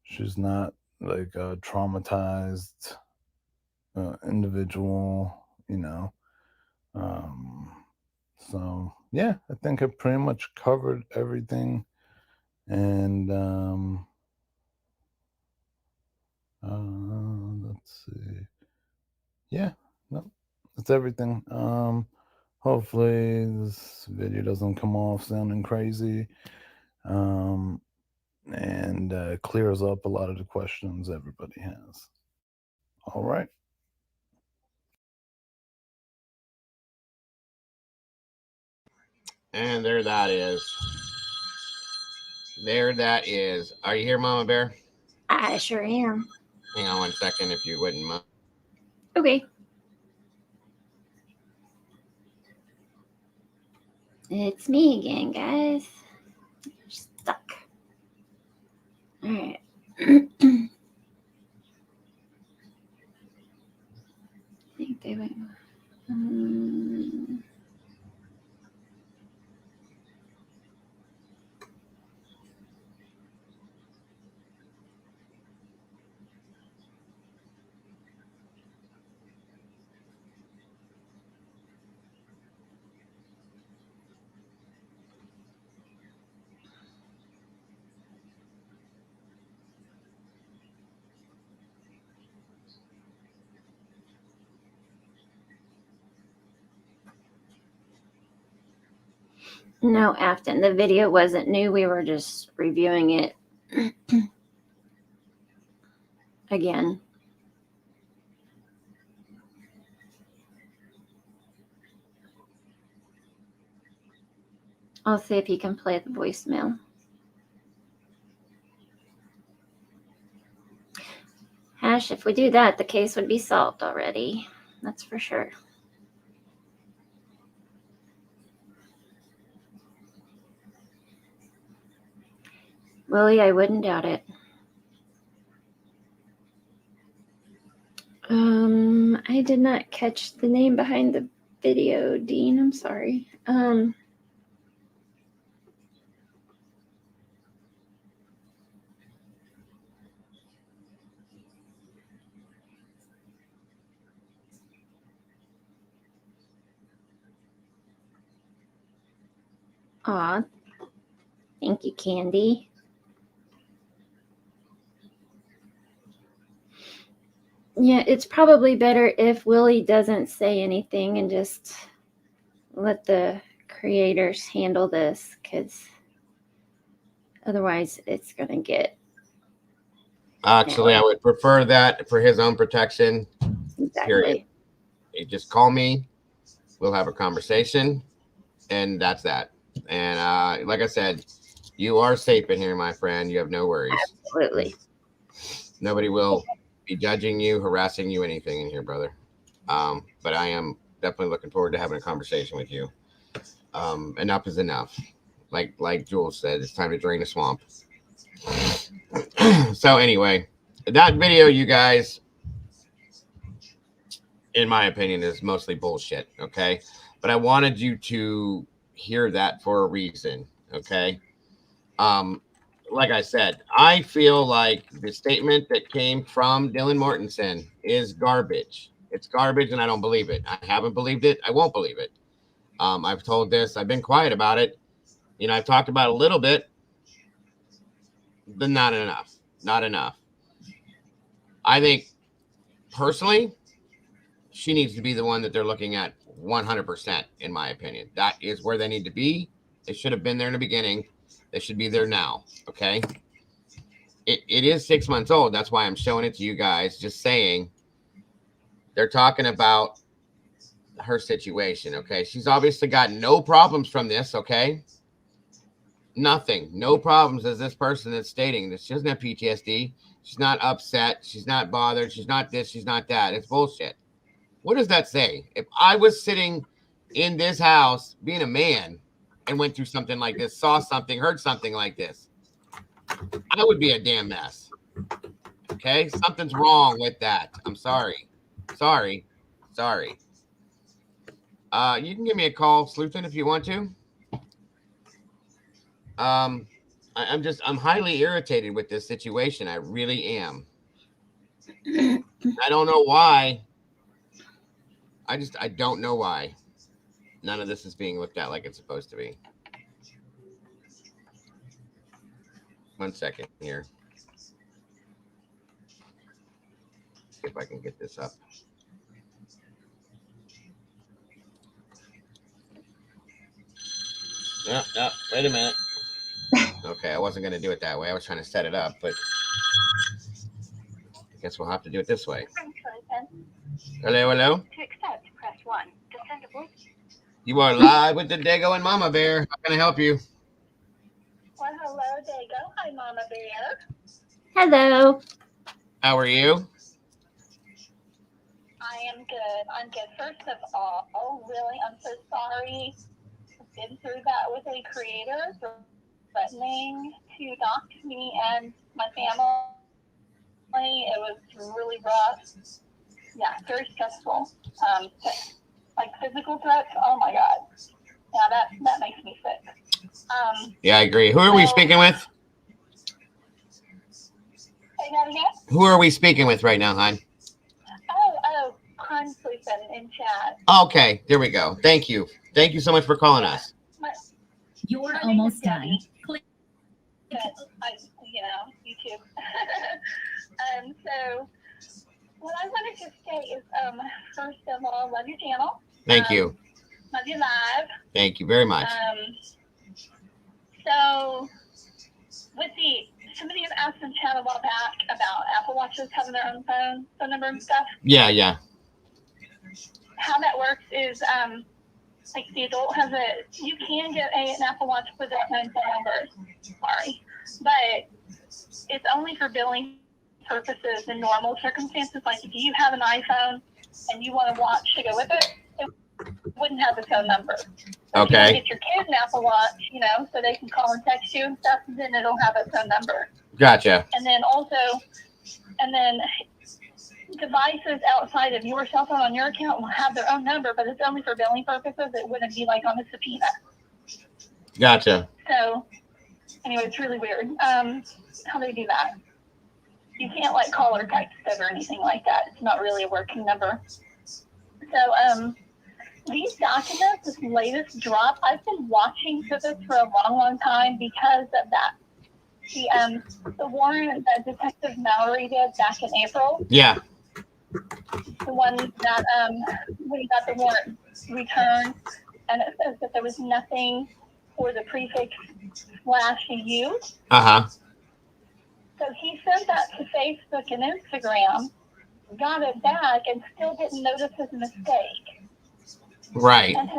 She's not like a traumatized individual, um so yeah, I think I pretty much covered everything. And let's see. Yeah, no, that's everything. Hopefully this video doesn't come off sounding crazy, um, and clears up a lot of the questions everybody has. All right.
And there that is. There that is. Are you here, Mama Bear?
I sure am.
Hang on 1 second if you wouldn't mind.
Okay. It's me again, guys. You're stuck. All right. I think they went. No, Afton, the video wasn't new. We were just reviewing it again. I'll see if he can play the voicemail. Hash, if we do that, the case would be solved already. That's for sure. Willie, I wouldn't doubt it. did not catch the name behind the video, Dean. I'm sorry. Aw, thank you, Candy. Yeah, it's probably better if Willie doesn't say anything and just let the creators handle this, because otherwise it's going to get...
Actually, I would prefer that for his own protection.
Exactly.
Period. You just call me. We'll have a conversation, and that's that. And like I said, you are safe in here, my friend. You have no worries.
Absolutely.
Nobody will be judging you, harassing you, anything in here, brother. But I am definitely looking forward to having a conversation with you. Enough is enough. Like Jules said, it's time to drain the swamp. So anyway, that video, you guys, in my opinion, is mostly bullshit. Okay, but I wanted you to hear that for a reason. Okay. Like I said, I feel like the statement that came from Dylan Mortensen is garbage. It's garbage, and I don't believe it. I haven't believed it. I won't believe it. I've told this. I've been quiet about it. You know, I've talked about it a little bit, but not enough. Not enough. I think, personally, she needs to be the one that they're looking at 100%, in my opinion. That is where they need to be. They should have been there in the beginning. They should be there now, okay? It is 6 months old. That's why I'm showing it to you guys. Just saying, they're talking about her situation, okay? She's obviously got no problems from this, okay? Nothing. No problems as this person that's stating this. She doesn't have PTSD. She's not upset. She's not bothered. She's not this. She's not that. It's bullshit. What does that say? If I was sitting in this house being a man and went through something like this, saw something, heard something like this, I would be a damn mess. Okay? Something's wrong with that. I'm sorry. Sorry. You can give me a call, SLEUTHIN, if you want to. I'm highly irritated with this situation. I really am. I don't know why. I don't know why. None of this is being looked at like it's supposed to be. 1 second here. See if I can get this up. No, wait a minute. Okay, I wasn't going to do it that way. I was trying to set it up, but I guess we'll have to do it this way. Hello.
To accept, press 1. To send a voice.
You are live with the Dago and Mama Bear. How can I help you?
Well, hello, Dago. Hi, Mama Bear.
Hello.
How are you?
I am good. I'm good. First of all, really, I'm so sorry. I've been through that with a creator threatening to dox me and my family. It was really rough. Yeah, very stressful. Like physical threats. Oh my God. Yeah, that makes me sick.
Yeah, I agree. Who are we speaking with?
Say that again?
Who are we speaking with right now, hon?
Oh, I'm sleeping in chat.
Okay, there we go. Thank you. Thank you so much for calling us.
You're almost done. Click.
YouTube. So what I wanted to say is, first of all, love your channel.
Thank you.
Love you live.
Thank you very much.
So with somebody had asked in chat a while back about Apple Watches having their own phone number and stuff.
Yeah.
How that works is, like the adult has you can get an Apple Watch with its own phone number. Sorry. But it's only for billing purposes in normal circumstances. Like if you have an iPhone and you want a watch to go with it, it wouldn't have the phone number. So
okay.
If you get your kid an Apple Watch, so they can call and text you and stuff, then it'll have its phone number.
Gotcha.
And then devices outside of your cell phone on your account will have their own number, but it's only for billing purposes. It wouldn't be like on a subpoena.
Gotcha.
So anyway, it's really weird. How do they do that? You can't like call or text it or anything like that. It's not really a working number. So these documents, this latest drop, I've been watching for this for a long, long time because of that. The warrant that Detective Mallory did back in April,
Yeah.
the one that when he got the warrant returned, and it says that there was nothing for the prefix /u.
Uh-huh.
So he sent that to Facebook and Instagram, got it back, and still didn't notice his mistake.
Right.
And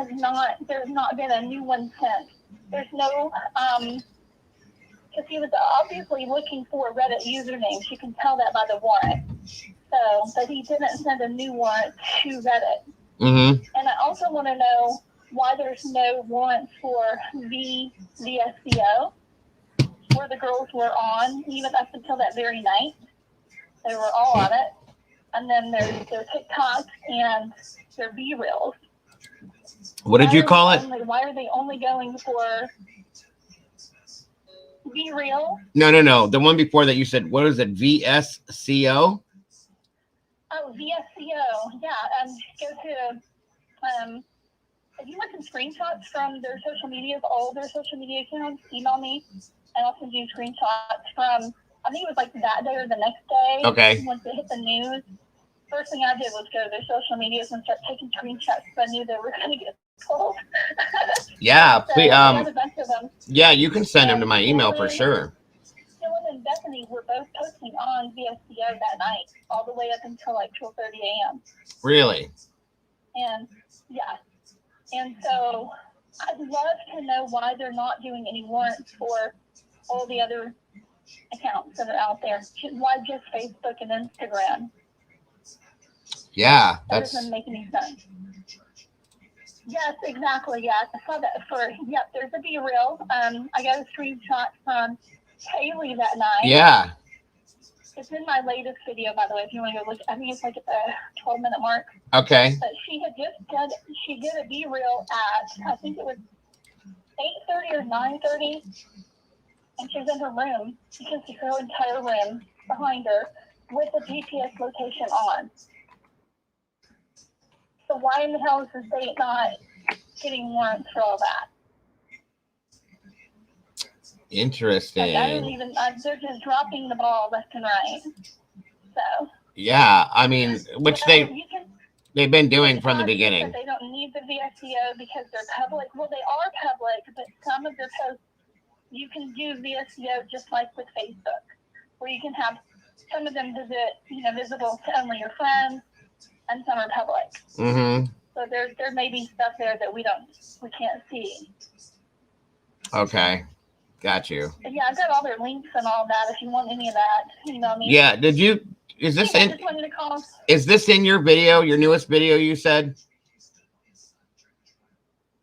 there's not been a new one sent. There's no, because he was obviously looking for Reddit usernames. You can tell that by the warrant. So, but he didn't send a new warrant to Reddit.
Mm-hmm.
And I also want to know why there's no warrant for the SCO, where the girls were on, even up until that very night. They were all on it. And then there's their TikToks and their B-Reels.
What did you call it?
Why are they only going for B-Reel?
No. The one before that you said, what is it? VSCO?
Oh, VSCO. Yeah. Go to, if you want some screenshots from their social media, all their social media accounts, email me, and I'll send you screenshots from, I think it was like that day or the next day.
Okay.
Once they hit the news. First thing I did was go to their social medias and start taking screenshots because I knew they were going to get told.
Yeah,
So,
please.
I had a bunch of them.
Yeah, you can send them to my email for sure.
Dylan and Bethany were both posting on VSCO that night, all the way up until like 12:30 a.m.
Really?
And yeah, and so I'd love to know why they're not doing any warrants for all the other accounts that are out there. Why just Facebook and Instagram?
Yeah,
That
that's
doesn't make any sense. Yes, exactly. Yeah, I saw that for. Yep, there's a B-Reel. I got a screenshot from Kaylee that night.
yeah.
It's in my latest video, by the way, if you want to go look. I think it's like at the 12-minute mark.
Okay.
But she had just done, she did a B-Reel at, I think it was 8:30 or 9:30. And she was in her room. You can see her entire room behind her with the GPS location on. So why in the hell is the state not getting warrants for all that?
Interesting.
Like, I don't even, they're just dropping the ball left and right. So.
Yeah, I mean, which
Well,
they've been doing from the
that
beginning.
they don't need the VSCO because they're public. Well, they are public, but some of their posts, you can do VSCO just like with Facebook, where you can have some of them visible to only your friends, and some are public.
Mm-hmm.
So there may be stuff there that we can't see.
Okay, got you.
But yeah, I've got all their links and all that. If you want any of that, email me.
Yeah, is this
I
in?
just wanted to call.
Is this in your video? Your newest video? You said.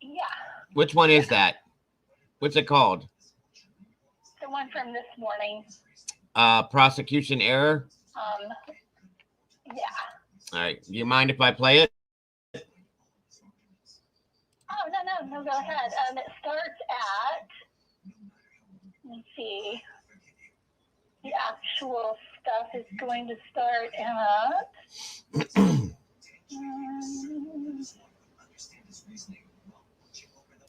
Yeah.
Which one is that? What's it called?
The one from this morning.
Prosecution error.
Yeah.
All right. Do you mind if I play it?
Oh, no, go ahead. It starts at, let me see, the actual stuff is going to start at,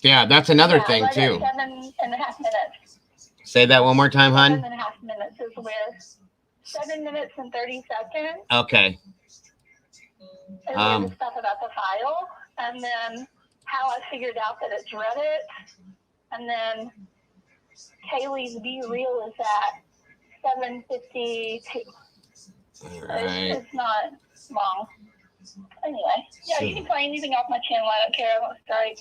Yeah, that's another thing
right
too.
at 7.5 minutes.
Say that one more time, hon.
7.5 minutes is where 7 minutes and 30 seconds.
Okay.
Is where the stuff about the file, and then how I figured out that it's Reddit, and then Kaylee's B-Reel is at 7:52.
All right.
It's not long. Anyway, yeah, you can play anything off my channel. I don't care. I won't strike.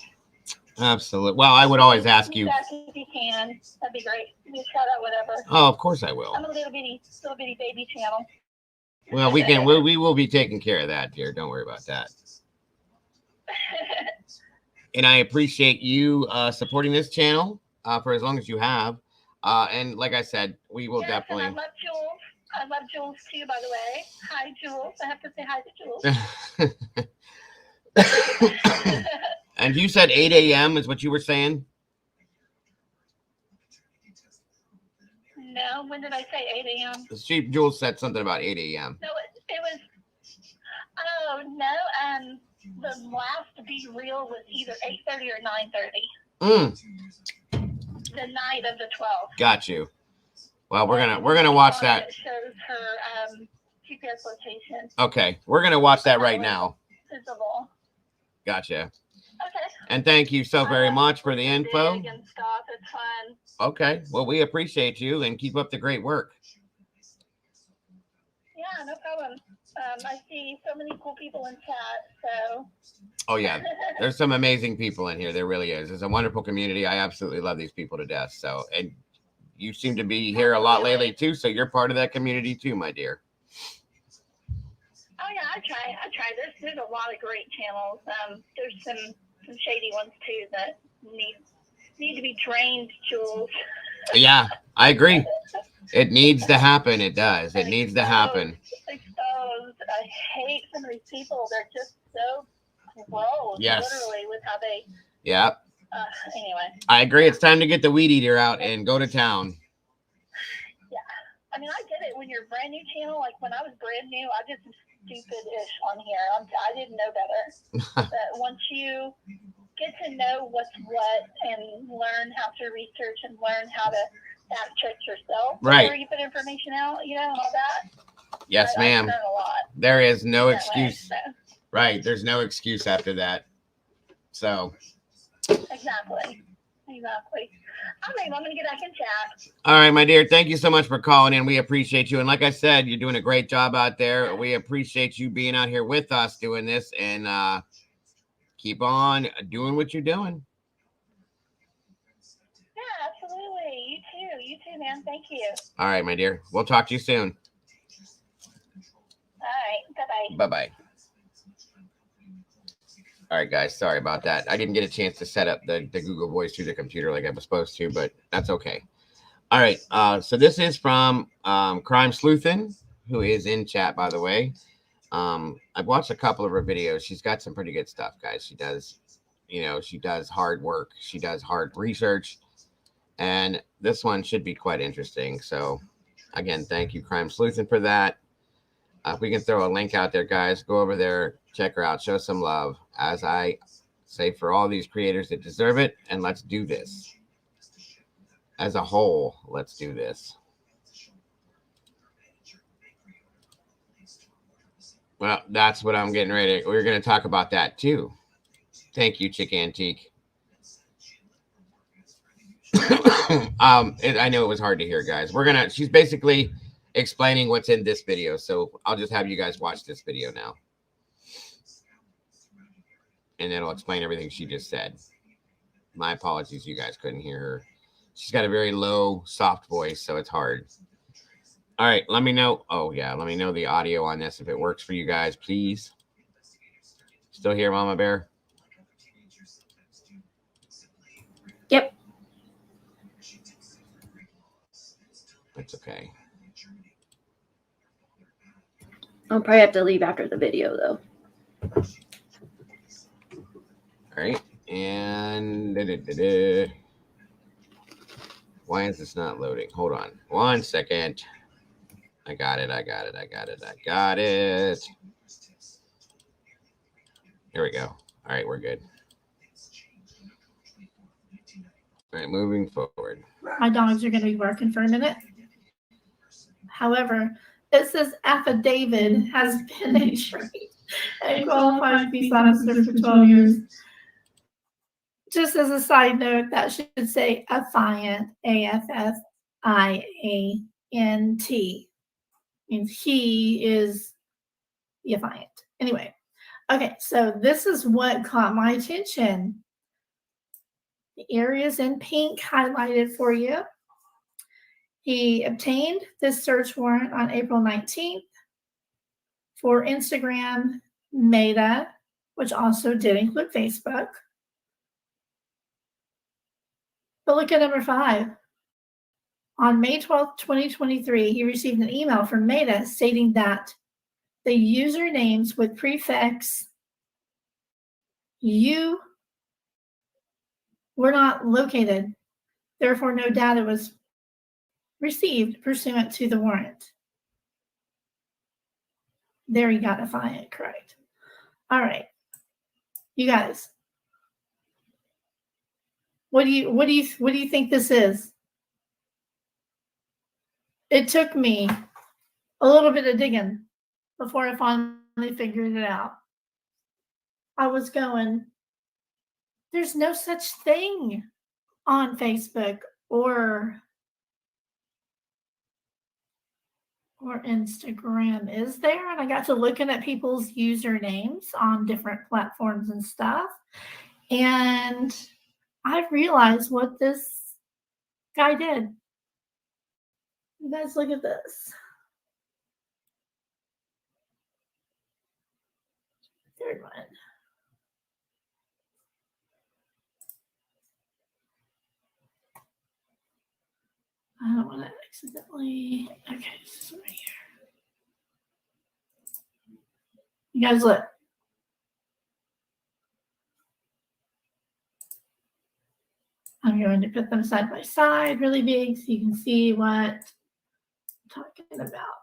Absolutely. Well, I would always ask you.
If you can, that'd be great. Give me a shout out, whatever.
Oh, of course I will.
I'm a little bitty baby channel.
Well, we will be taking care of that, dear. Don't worry about that. And I appreciate you supporting this channel for as long as you have. And like I said, we will definitely.
And I love Jules. I love Jules too, by the way. Hi, Jules. I have to say hi to Jules.
And you said 8 a.m. is what you were saying?
No, when did I say 8 a.m.?
Jules said something about 8 a.m.
No, it was. Oh no. The last Be Real was either 8:30 or 9:30. The night of the 12th.
Got you. Well, we're gonna watch that.
It shows her GPS location.
Okay, we're gonna watch that right now.
Visible.
Gotcha.
Okay.
And thank you so very much for the info.
And stuff. It's fun.
Okay. Well, we appreciate you and keep up the great work.
Yeah, no problem. I see so many cool people in chat. So.
Oh yeah, there's some amazing people in here. There really is. It's a wonderful community. I absolutely love these people to death. So, and you seem to be here a lot lately too. So you're part of that community too, my dear.
Oh yeah, I try. There's a lot of great channels. There's some shady ones too that need to be drained, Jules.
Yeah, I agree. It needs to happen. It does. It needs to happen.
Exposed. I hate some of these people. They're just so gross.
Yes.
Literally with how they.
Yeah.
Anyway.
I agree. It's time to get the weed eater out and go to town.
Yeah. I mean, I get it when you're a brand new channel. Like when I was brand new, I did some stupid-ish on here. I didn't know better. But once you get to know what's what and learn how to research and learn how to fact check yourself before you put information out, and all that.
Yes, ma'am.
I learned a lot.
There is no excuse.
Way, so.
Right. There's no excuse after that. So.
Exactly. All right, I'm going to get back in chat.
All right, my dear. Thank you so much for calling in. We appreciate you. And like I said, you're doing a great job out there. We appreciate you being out here with us doing this, and keep on doing what you're doing.
Yeah, absolutely. You too, man. Thank you.
All right, my dear. We'll talk to you soon.
All right. Bye-bye.
Bye-bye. All right, guys. Sorry about that. I didn't get a chance to set up the Google Voice through the computer like I was supposed to, but that's okay. All right. So this is from Crime SLEUTHIN, who is in chat, by the way. I've watched a couple of her videos. She's got some pretty good stuff, guys. She does, she does hard work. She does hard research. And this one should be quite interesting. So, again, thank you, Crime SLEUTHIN, for that. If we can throw a link out there, guys, go over there, check her out, show some love. As I say, for all these creators that deserve it, and let's do this. As a whole, let's do this. Well, that's what I'm getting ready. We're going to talk about that, too. Thank you, Chick Antique. I know it was hard to hear, guys. She's basically explaining what's in this video. So I'll just have you guys watch this video now. And it'll explain everything she just said. My apologies, you guys couldn't hear her. She's got a very low, soft voice, so it's hard. All right, let me know. Oh, yeah, let me know the audio on this if it works for you guys, please. Still here, Mama Bear?
Yep.
It's okay.
I'll probably have to leave after the video, though.
All right, and why is this not loading? Hold on 1 second. I got it. Here we go. All right, we're good. All right, moving forward.
My dogs are going to be working for a minute. However, it says affidavit has been a trained and qualified peace officer for 12 years. Just as a side note, that should say affiant, A-F-F-I-A-N-T. Means he is the affiant. Anyway, okay, so this is what caught my attention. The areas in pink highlighted for you. He obtained this search warrant on April 19th for Instagram, Meta, which also did include Facebook. But look at number 5. On May 12th, 2023, he received an email from Meta stating that the usernames with prefix "you" were not located. Therefore, no data was received pursuant to the warrant. There you got to find it correct. All right, you guys, what do you think this is? It took me a little bit of digging before I finally figured it out. I was going, there's no such thing on Facebook or Instagram, is there? And I got to looking at people's usernames on different platforms and stuff. And I realized what this guy did. You guys look at this. Third one. I don't want to accidentally. Okay, this is right here. You guys look. I'm going to put them side by side really big so you can see what I'm talking about.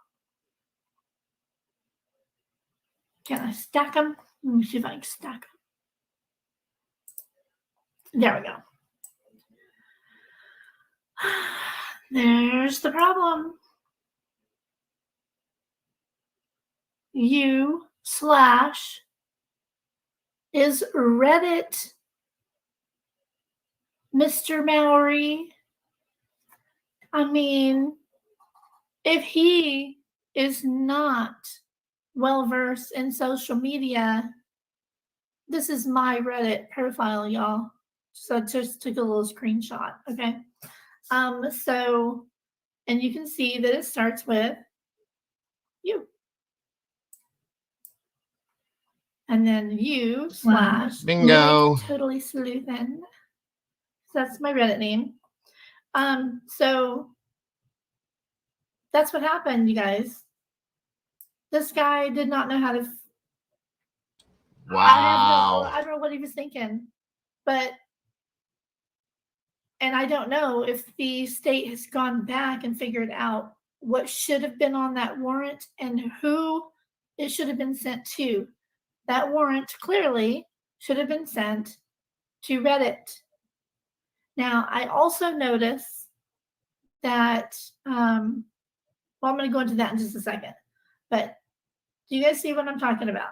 Can I stack them? Let me see if I can stack them. There we go. There's the problem. U/ is Reddit Mr. Mowry. I mean, if he is not well-versed in social media, this is my Reddit profile, y'all. So I just took a little screenshot, okay? So, and you can see that it starts with you. And then U/
Bingo.
Totally SLEUTHIN. So that's my Reddit name. So that's what happened, you guys. This guy did not know how to.
Wow.
I don't know what he was thinking, but, and I don't know if the state has gone back and figured out what should have been on that warrant and who it should have been sent to. That warrant clearly should have been sent to Reddit. Now, I also notice that, well, I'm going to go into that in just a second, but do you guys see what I'm talking about?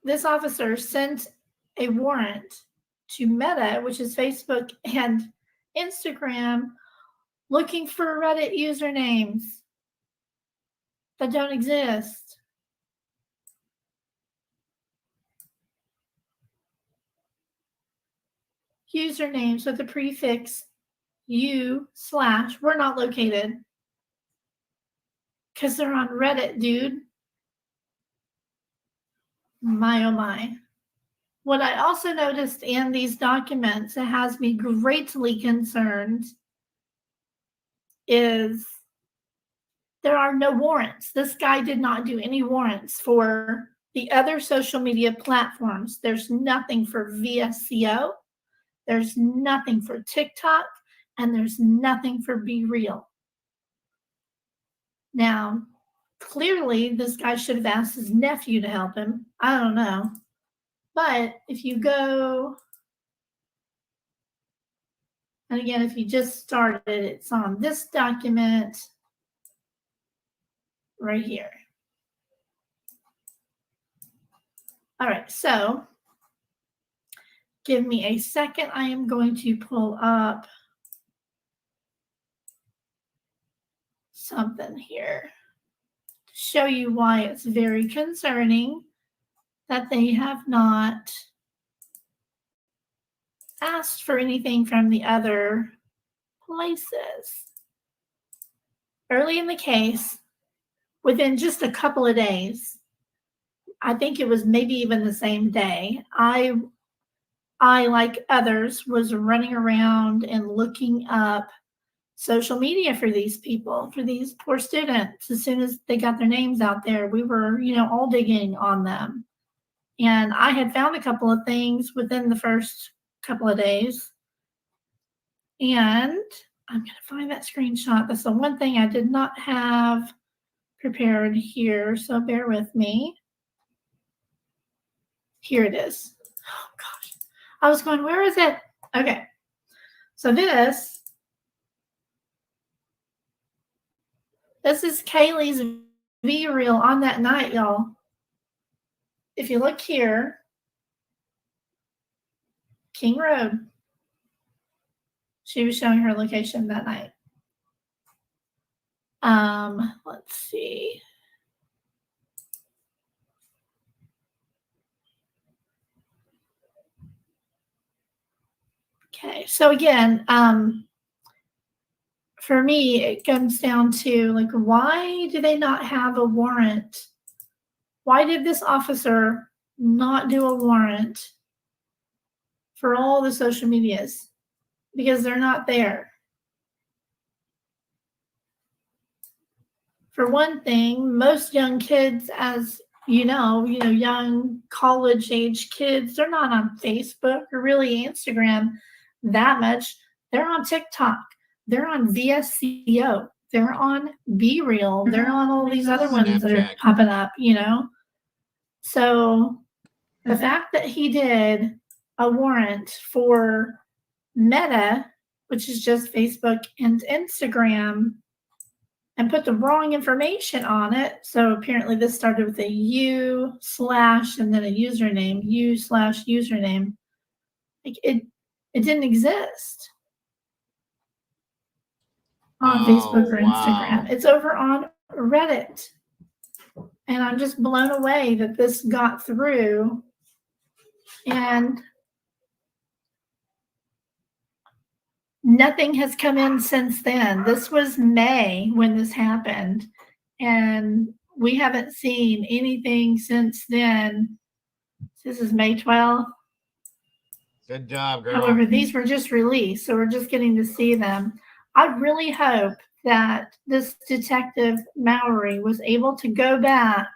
This officer sent a warrant to Meta, which is Facebook and Instagram, looking for Reddit usernames that don't exist. Usernames with the prefix U/ were not located because they're on Reddit, dude. My oh my. What I also noticed in these documents that has me greatly concerned is there are no warrants. This guy did not do any warrants for the other social media platforms. There's nothing for VSCO. There's nothing for TikTok, and there's nothing for Be Real. Now, clearly, this guy should have asked his nephew to help him. I don't know. But if you go, and again, if you just started, it's on this document right here. All right, so give me a second. I am going to pull up something here to show you why it's very concerning that they have not asked for anything from the other places. Early in the case, within just a couple of days, I think it was maybe even the same day, I I, like others, was running around and looking up social media for these people, for these poor students. As soon as they got their names out there, we were, all digging on them. And I had found a couple of things within the first couple of days. And I'm going to find that screenshot. That's the one thing I did not have prepared here, so bear with me. Here it is. Oh, gosh. I was going, where is it? Okay. So this is Kaylee's V-reel on that night, y'all. If you look here, King Road, she was showing her location that night. Let's see. Okay, so again, for me, it comes down to, like, why do they not have a warrant? Why did this officer not do a warrant for all the social medias? Because they're not there. For one thing, most young kids, as young college-age kids, they're not on Facebook or really Instagram that much. They're on TikTok. They're on VSCO. They're on B-Reel. They're on all these other ones that are popping up, So the fact that he did a warrant for Meta, which is just Facebook and Instagram, and put the wrong information on it. So apparently this started with a U/ and then a username, U/username. Like it didn't exist on Facebook or Instagram. Wow. It's over on Reddit. And I'm just blown away that this got through. And nothing has come in since then. This was May when this happened. And we haven't seen anything since then. This is May 12th.
Good job, girl.
However, these were just released, so we're just getting to see them. I really hope that this Detective Mallory was able to go back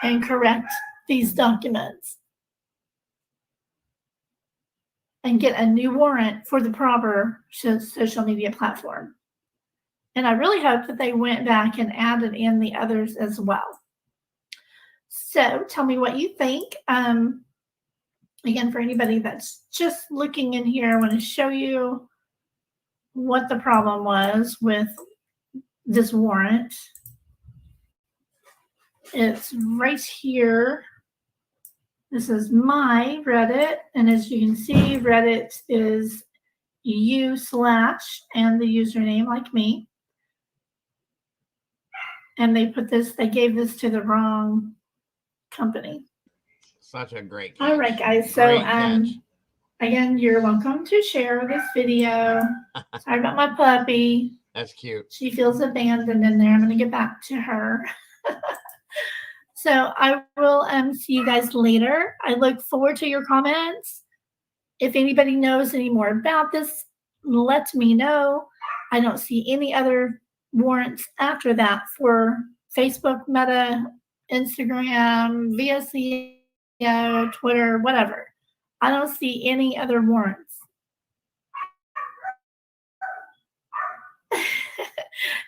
and correct these documents and get a new warrant for the proper social media platform. And I really hope that they went back and added in the others as well. So tell me what you think. Again, for anybody that's just looking in here, I want to show you what the problem was with this warrant. It's right here. This is my Reddit. And as you can see, Reddit is U/ and the username like me. And they gave this to the wrong company.
Such a great catch.
All right, guys. So again, you're welcome to share this video. Sorry about my puppy.
That's cute.
She feels abandoned in there. I'm going to get back to her. So I will see you guys later. I look forward to your comments. If anybody knows any more about this, let me know. I don't see any other warrants after that for Facebook, Meta, Instagram, VSCO, Twitter, whatever. I don't see any other warrants.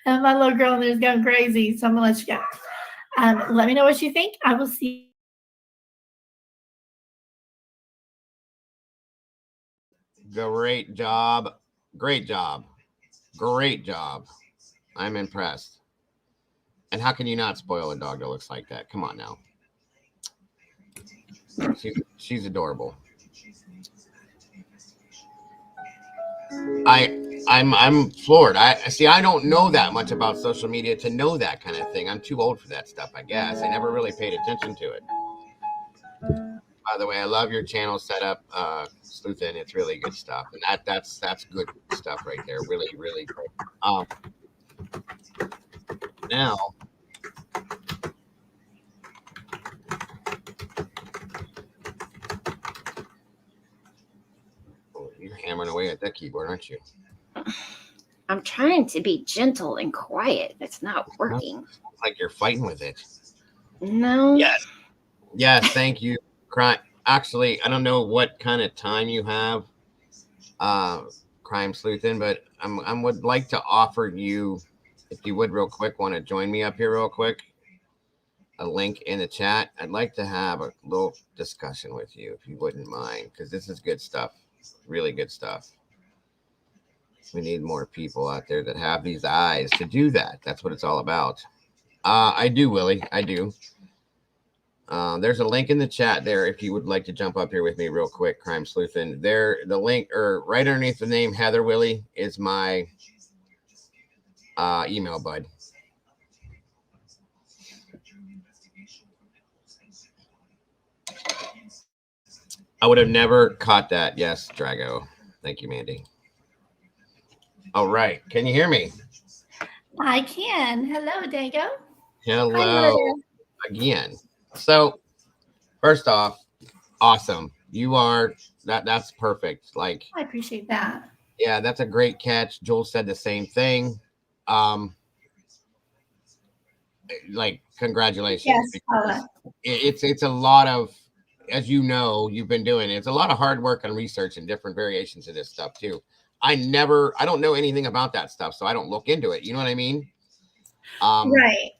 And my little girl in there is going crazy, so I'm going to let you go. Let me know what you think. I will see
you. Great job. Great job. Great job. I'm impressed. And how can you not spoil a dog that looks like that? Come on now. She's adorable. I'm floored. I don't know that much about social media to know that kind of thing. I'm too old for that stuff, I guess. I never really paid attention to it. By the way, I love your channel setup, SLEUTHIN. It's really good stuff, and that's good stuff right there. Really, really great. Now, You're hammering away at that keyboard, aren't you?
I'm trying to be gentle and quiet. It's not working.
It's like you're fighting with it.
No.
Yes. Yes, thank you. Actually, I don't know what kind of time you have, Crime Sleuthin, but I would like to offer you, if you would real quick, want to join me up here real quick, a link in the chat. I'd like to have a little discussion with you, if you wouldn't mind, because this is good stuff, really good stuff. We need more people out there that have these eyes to do that. That's what it's all about. I do, Willie. I do. There's a link in the chat there if you would like to jump up here with me real quick, Crime Sleuthin. There, the link, or right underneath the name Heather Willie, is my email, bud. I would have never caught that. Yes, Drago. Thank you, Mandy. All right. Can you hear me?
I can. Hello, Dago.
Hello again. So, first off, awesome. You are that's perfect. Like,
I appreciate that.
yeah, that's a great catch. Joel said the same thing. Like, congratulations.
Yes,
It's a lot of, as you know, you've been doing it. It's a lot of hard work and research and different variations of this stuff too. I don't know anything about that stuff, so I don't look into it. You know what I mean?
Right.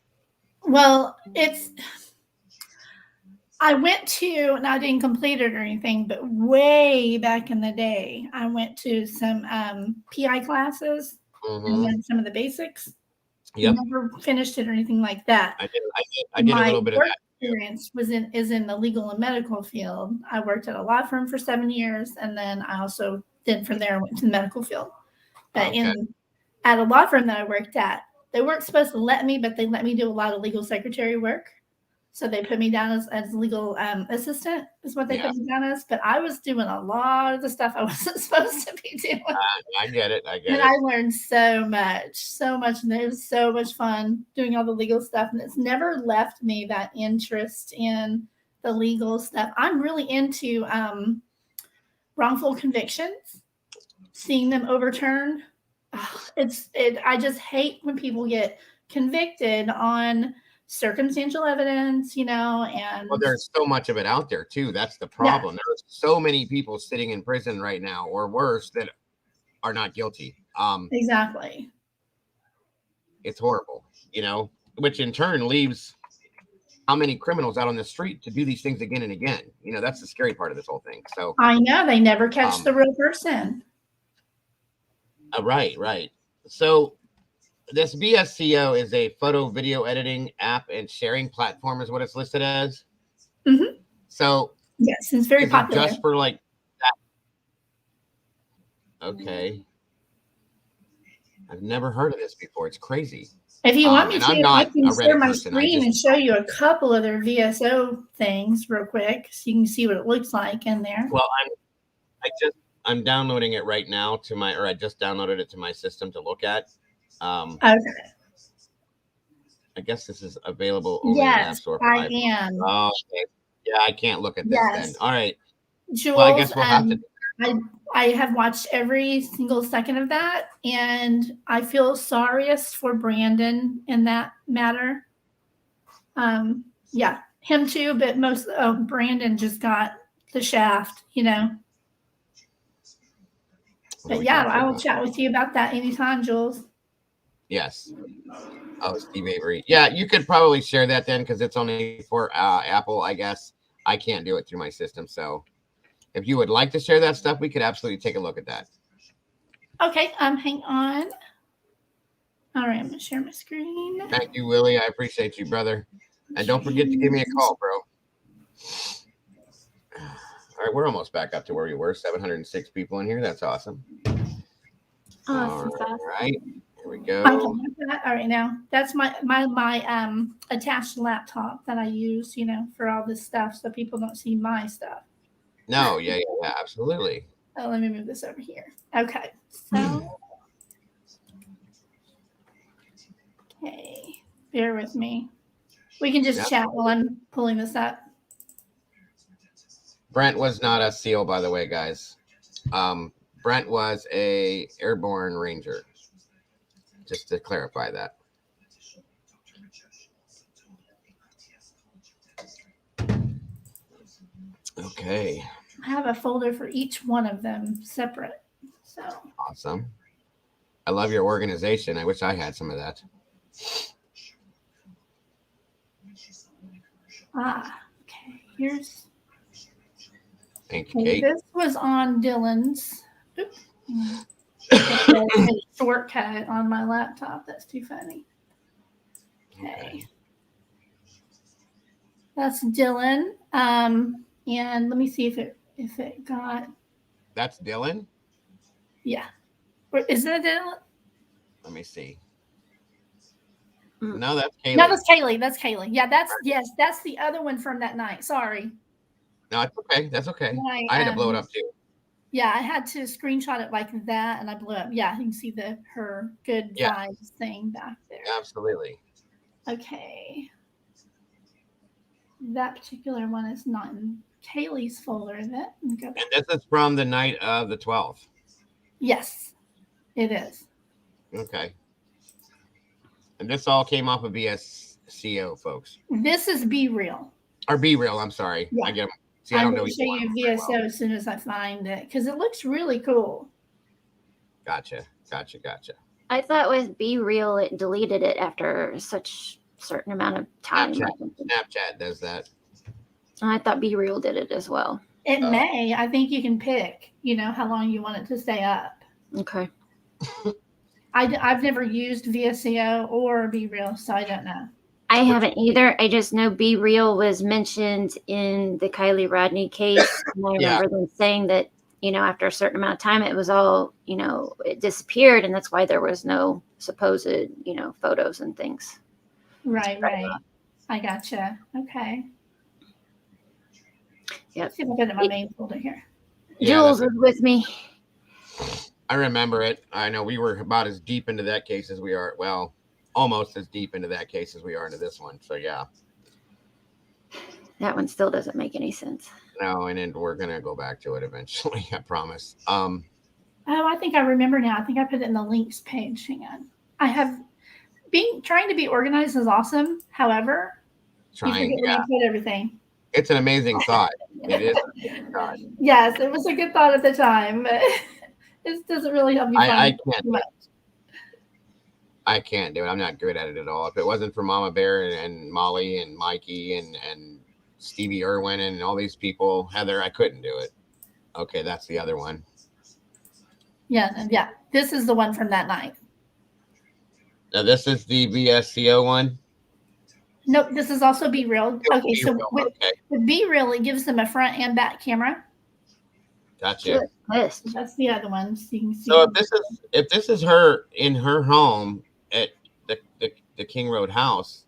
Well, I went to, and I didn't complete it or anything, but way back in the day, I went to some PI classes and then some of the basics.
Yep.
Never finished it or anything like that.
I did a little bit of that.
Experience is in the legal and medical field. I worked at a law firm for 7 years, and then I also did from there went to the medical field. But at a law firm that I worked at, they weren't supposed to let me, but they let me do a lot of legal secretary work. So they put me down as legal assistant is what they put me down as. But I was doing a lot of the stuff I wasn't supposed to be doing.
I get it.
And I learned so much. And it was so much fun doing all the legal stuff. And it's never left me that interest in the legal stuff. I'm really into wrongful convictions, seeing them overturned. I just hate when people get convicted on circumstantial evidence, and
well, there's so much of it out there too. That's the problem. There's so many people sitting in prison right now, or worse, that are not guilty.
Exactly.
It's horrible, which in turn leaves how many criminals out on the street to do these things again and again. That's the scary part of this whole thing. So
I know they never catch the real person.
Right. So this BSCO is a photo video editing app and sharing platform is what it's listed as.
Mm-hmm.
So
yes, it's very popular.
Just for like that. Okay. I've never heard of this before. It's crazy.
If you want me to, I can share my screen and show you a couple of their VSO things real quick so you can see what it looks like in there.
Well, I'm downloading it right now I just downloaded it to my system to look at.
Okay.
I guess this is available only in the App Store.
I am.
Oh, okay. Yeah, I can't look at this then. All right.
Jules,
well, I guess we'll have to.
I have watched every single second of that, and I feel sorriest for Brandon in that matter. Yeah, him too, but Brandon just got the shaft, But yeah, I will chat with you about that anytime, Jules.
Yes. Oh, Steve Avery. Yeah, you could probably share that then because it's only for Apple, I guess. I can't do it through my system. So if you would like to share that stuff, we could absolutely take a look at that.
Okay, hang on. All right, I'm going to share my screen.
Thank you, Willie. I appreciate you, brother. And don't forget to give me a call, bro. All right, we're almost back up to where we were. 706 people in here. That's awesome.
Awesome.
All right. Here we go.
All right, now that's my attached laptop that I use, for all this stuff, so people don't see my stuff.
No, yeah, absolutely.
Oh, let me move this over here. Okay, so okay, bear with me. We can just chat while I'm pulling this up. Brent
was not a SEAL, by the way, guys. Brent was a airborne ranger. Just to clarify that. Okay.
I have a folder for each one of them separate. So
Awesome. I love your organization. I wish I had some of that.
okay. Here's
Thank you, Kate.
this was on Dylan's. Oops. I made a shortcut on my laptop. That's too funny. Okay. That's Dylan. And let me see if it got.
That's Dylan?
Yeah. Is that Dylan?
Let me see.
Mm.
No, that's Kaylee.
No, that's Kaylee. That's Kaylee. Yeah, that's the other one from that night. Sorry.
No, it's okay. That's okay. I had to blow it up too.
Yeah, I had to screenshot it like that, and I blew up. Yeah, you can see her good vibes thing back there.
Absolutely.
Okay. That particular one is not in Kaylee's folder, is it?
And this is from the night of the 12th.
Yes, it is.
Okay. And this all came off of VSCO, folks.
This is Be Real.
Or Be Real, I'm sorry.
Yeah.
I get them. See, I don't know.
I'll show you VSO as soon as I find it, because it looks really cool.
Gotcha.
I thought with Be Real, it deleted it after such certain amount of time.
Snapchat does that.
I thought Be Real did it as well.
It may. I think you can pick, how long you want it to stay up.
Okay.
I've never used VSCO or Be Real, so I don't know.
I haven't either. I just know Be Real was mentioned in the Kylie Rodney case. And I remember them saying that, after a certain amount of time, it was all, it disappeared. And that's why there was no supposed, photos and things.
Right. I gotcha. Okay.
Yep.
Let's see if I put it in my main folder here.
Jules was with me.
I remember it. I know we were about as deep into that case as we are. Well, almost as deep into that case as we are into this one. So, yeah.
That one still doesn't make any sense.
No, and then we're going to go back to it eventually. I promise.
Oh, I think I remember now. I think I put it in the links page. Hang on. I have trying to be organized is awesome. However, you forget where you put everything.
It's an amazing thought. It is an amazing thought.
Yes, it was a good thought at the time, but it doesn't really help you find much.
I can't do it. I'm not good at it at all. If it wasn't for Mama Bear and Molly and Mikey and Stevie Irwin and all these people, Heather, I couldn't do it. Okay, that's the other one.
Yeah. This is the one from that night.
Now, this is the VSCO one?
Nope, this is also Be Real. Okay, so with Be Real, it gives them a front and back camera.
Gotcha.
That's the other one. So, you can see.
So if this is her in her home at the King Road house,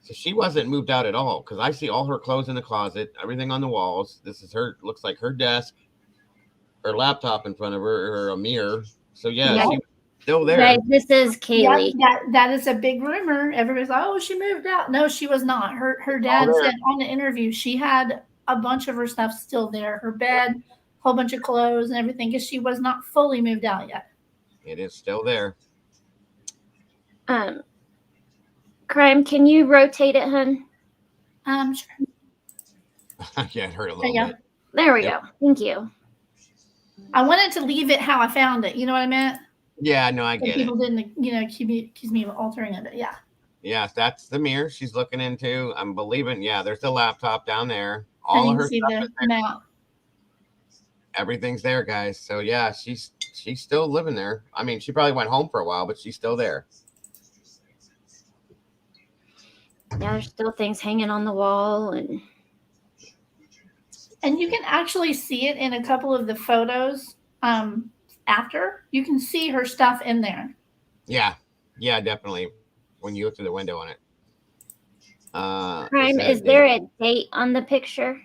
so she wasn't moved out at all, because I see all her clothes in the closet, everything on the walls. This is her, looks like her desk, her laptop in front of her, or a mirror. So she was still there.
Right, this is Kaylee.
That is a big rumor. Everybody's like, oh, she moved out. No, she was not. Her dad said on the interview she had a bunch of her stuff still there. Her bed, whole bunch of clothes and everything, because she was not fully moved out yet.
It is still there.
Crime, can you rotate it, hun?
Sure.
Yeah, it hurt a little bit.
There we go. Thank you.
I wanted to leave it how I found it. You know what I meant?
Yeah, no, I get it.
People didn't, accuse me of altering it, but yeah.
Yeah, that's the mirror she's looking into. I'm believing. Yeah, there's the laptop down there.
And
All
you
of her
can see
stuff
the mount.
Everything's there, guys. So yeah, she's still living there. I mean, she probably went home for a while, but she's still there.
Yeah, there's still things hanging on the wall, and
you can actually see it in a couple of the photos. After you can see her stuff in there.
Yeah, definitely. When you look through the window on it.
Crime, is there a date on the picture?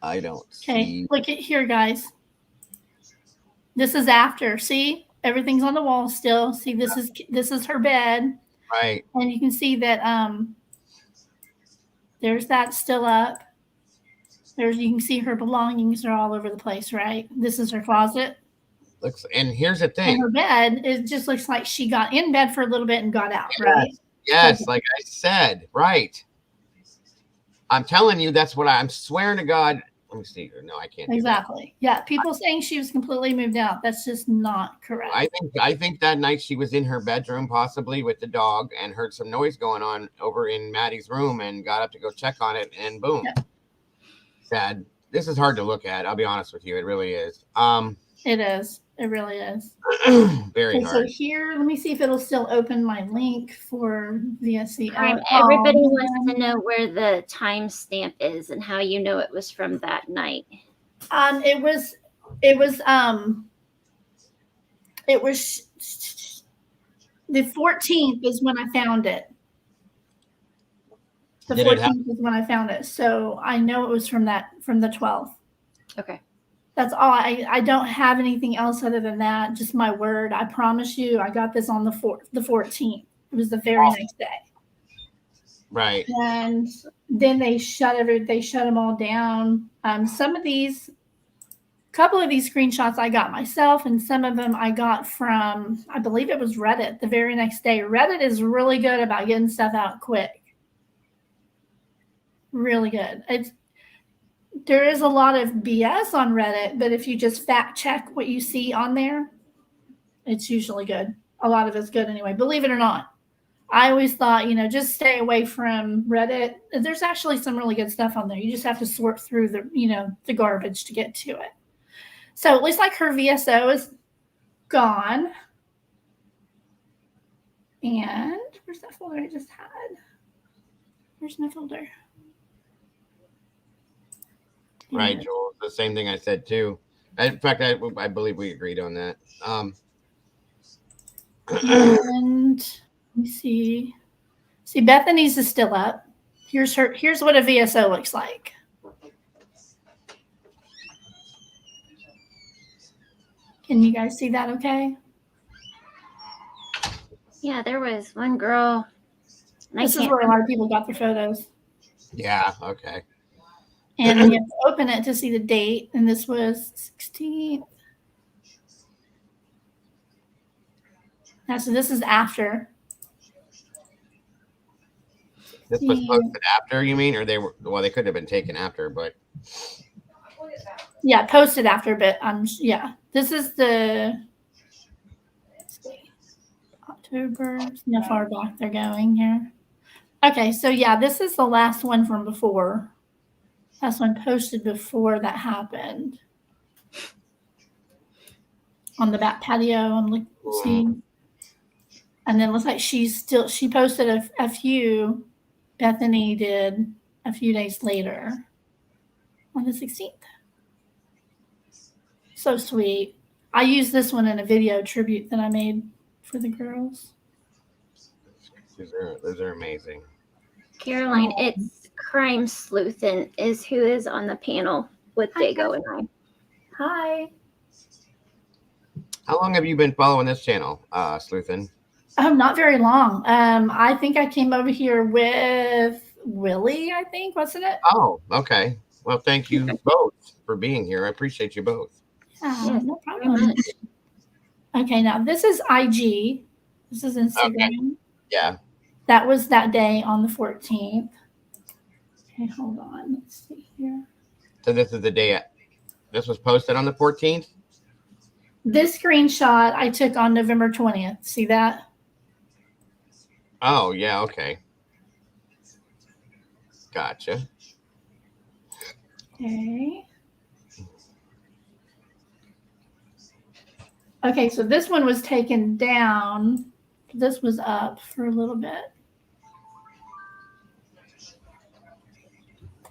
I don't
see. Look at here, guys. This is after. See, everything's on the wall still. See, this is her bed.
Right.
And you can see that there's that still up. There's, you can see her belongings are all over the place, right? This is her closet.
Looks, and here's the
And
thing.
her bed, it just looks like she got in bed for a little bit and got out, right?
Yes, like I said, right. I'm telling you, that's what I'm swearing to God. Let me see. No, I can't.
Exactly. Yeah. People saying she was completely moved out. That's just not correct.
I think that night she was in her bedroom, possibly with the dog, and heard some noise going on over in Maddie's room, and got up to go check on it, and boom.
Yeah.
Sad. This is hard to look at. I'll be honest with you. It really is.
It is. It really is.
Very
Okay,
hard.
so here, let me see if it'll still open my link for VSC.
Everybody wants to know where the timestamp is and how you know it was from that night.
It was the 14th is when I found it. The 14th is when I found it. So I know it was from the 12th.
Okay.
That's all. I don't have anything else other than that. Just my word. I promise you, I got this on the 14th. It was the very next day.
Right.
And then they shut them all down. Couple of these screenshots I got myself, and some of them I got from, I believe it was Reddit the very next day. Reddit is really good about getting stuff out quick. Really good. There is a lot of BS on Reddit, but if you just fact check what you see on there, it's usually good. A lot of it's good anyway, believe it or not. I always thought, just stay away from Reddit. There's actually some really good stuff on there. You just have to sort through the garbage to get to it. So it looks like her VSO is gone. And where's that folder I just had? Where's my folder?
Right, Joel. The same thing I said too. In fact, I believe we agreed on that.
And let me see. See, Bethany's is still up. Here's what a VSO looks like. Can you guys see that okay?
Yeah, there was one girl.
This is where a lot of people got their photos.
Yeah, okay.
And you have to open it to see the date. And this was 16th. Now, so this is after.
This was posted after, you mean? Or they could have been taken after, but.
Yeah, posted after, but yeah. This is the October. See how far back they're going here. Okay, so yeah, this is the last one from before. Last one posted before that happened. On the back patio, I'm seeing. And then it looks like she posted a few. Bethany did a few days later on the 16th. So sweet. I used this one in a video tribute that I made for the girls.
Those are amazing.
Caroline, it's Crime Sleuthin is who is on the panel with Dago and I.
Hi.
How long have you been following this channel, Sleuthin?
Not very long. I think I came over here with Willie, I think, wasn't it?
Oh, okay. Well, thank you both for being here. I appreciate you both.
Yeah, no problem. Okay, now this is IG. This is Instagram.
Okay. Yeah.
That was that day on the 14th. Okay, hold on. Let's see here.
So this is the day. This was posted on the 14th?
This screenshot I took on November 20th. See that?
Oh, yeah, okay. Gotcha.
Okay. Okay, so this one was taken down. This was up for a little bit.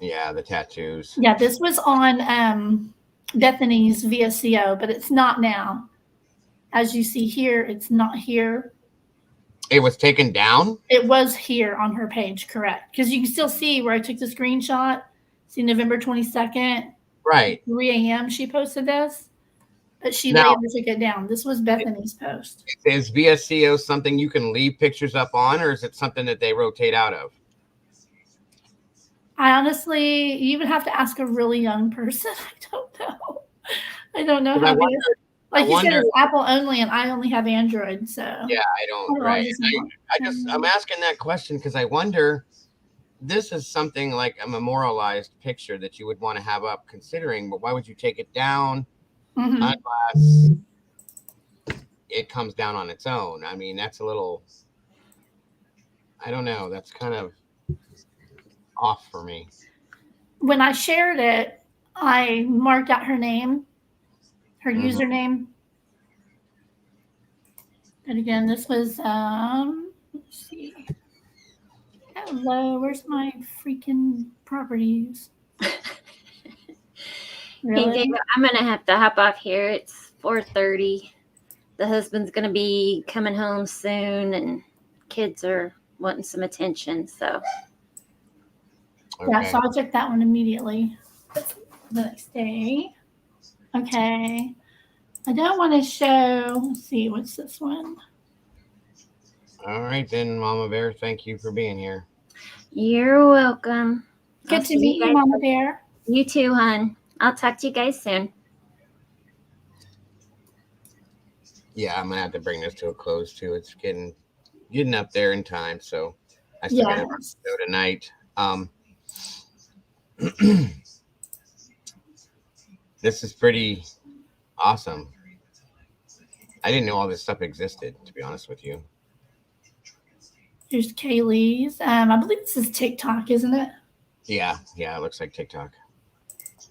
Yeah, the tattoos.
Yeah, this was on Bethany's VSCO, but it's not now. As you see here, it's not here.
It was taken down?
It was here on her page, correct. Because you can still see where I took the screenshot. See November 22nd.
Right.
3 a.m. she posted this. But she later took it down. This was Bethany's post.
Is VSCO something you can leave pictures up on, or is it something that they rotate out of?
I honestly, you would have to ask a really young person. I don't know. I don't know
'Cause I
how.
wonder,
Like you said,
wonder-
it's Apple only, and I only have Android, so
yeah, I don't, right. I'm asking that question because I wonder, this is something like a memorialized picture that you would want to have up considering, but why would you take it down
Mhm.
unless it comes down on its own? I mean, that's a little, I don't know. That's kind of off for me.
When I shared it, I marked out her name, her
Mhm.
username. And again, this was let's see. Hello, where's my freaking properties?
Hey,
Really?
David, I'm gonna have to hop off here. It's 4:30. The husband's gonna be coming home soon, and kids are wanting some attention. So
Yeah,
Okay.
so I'll check that one immediately. The next day. Okay. I don't want to show. Let's see, what's this one?
All right, then, Mama Bear. Thank you for being here.
you're welcome. I'll
Good to
see
meet you,
guys-
Mama Bear.
You too, hon. I'll talk to you guys soon.
Yeah, I'm gonna have to bring this to a close too. It's getting up there in time, so I still got to go tonight. This is pretty awesome. I didn't know all this stuff existed, to be honest with you.
Here's Kaylee's. I believe this is TikTok, isn't it?
Yeah, it looks like TikTok.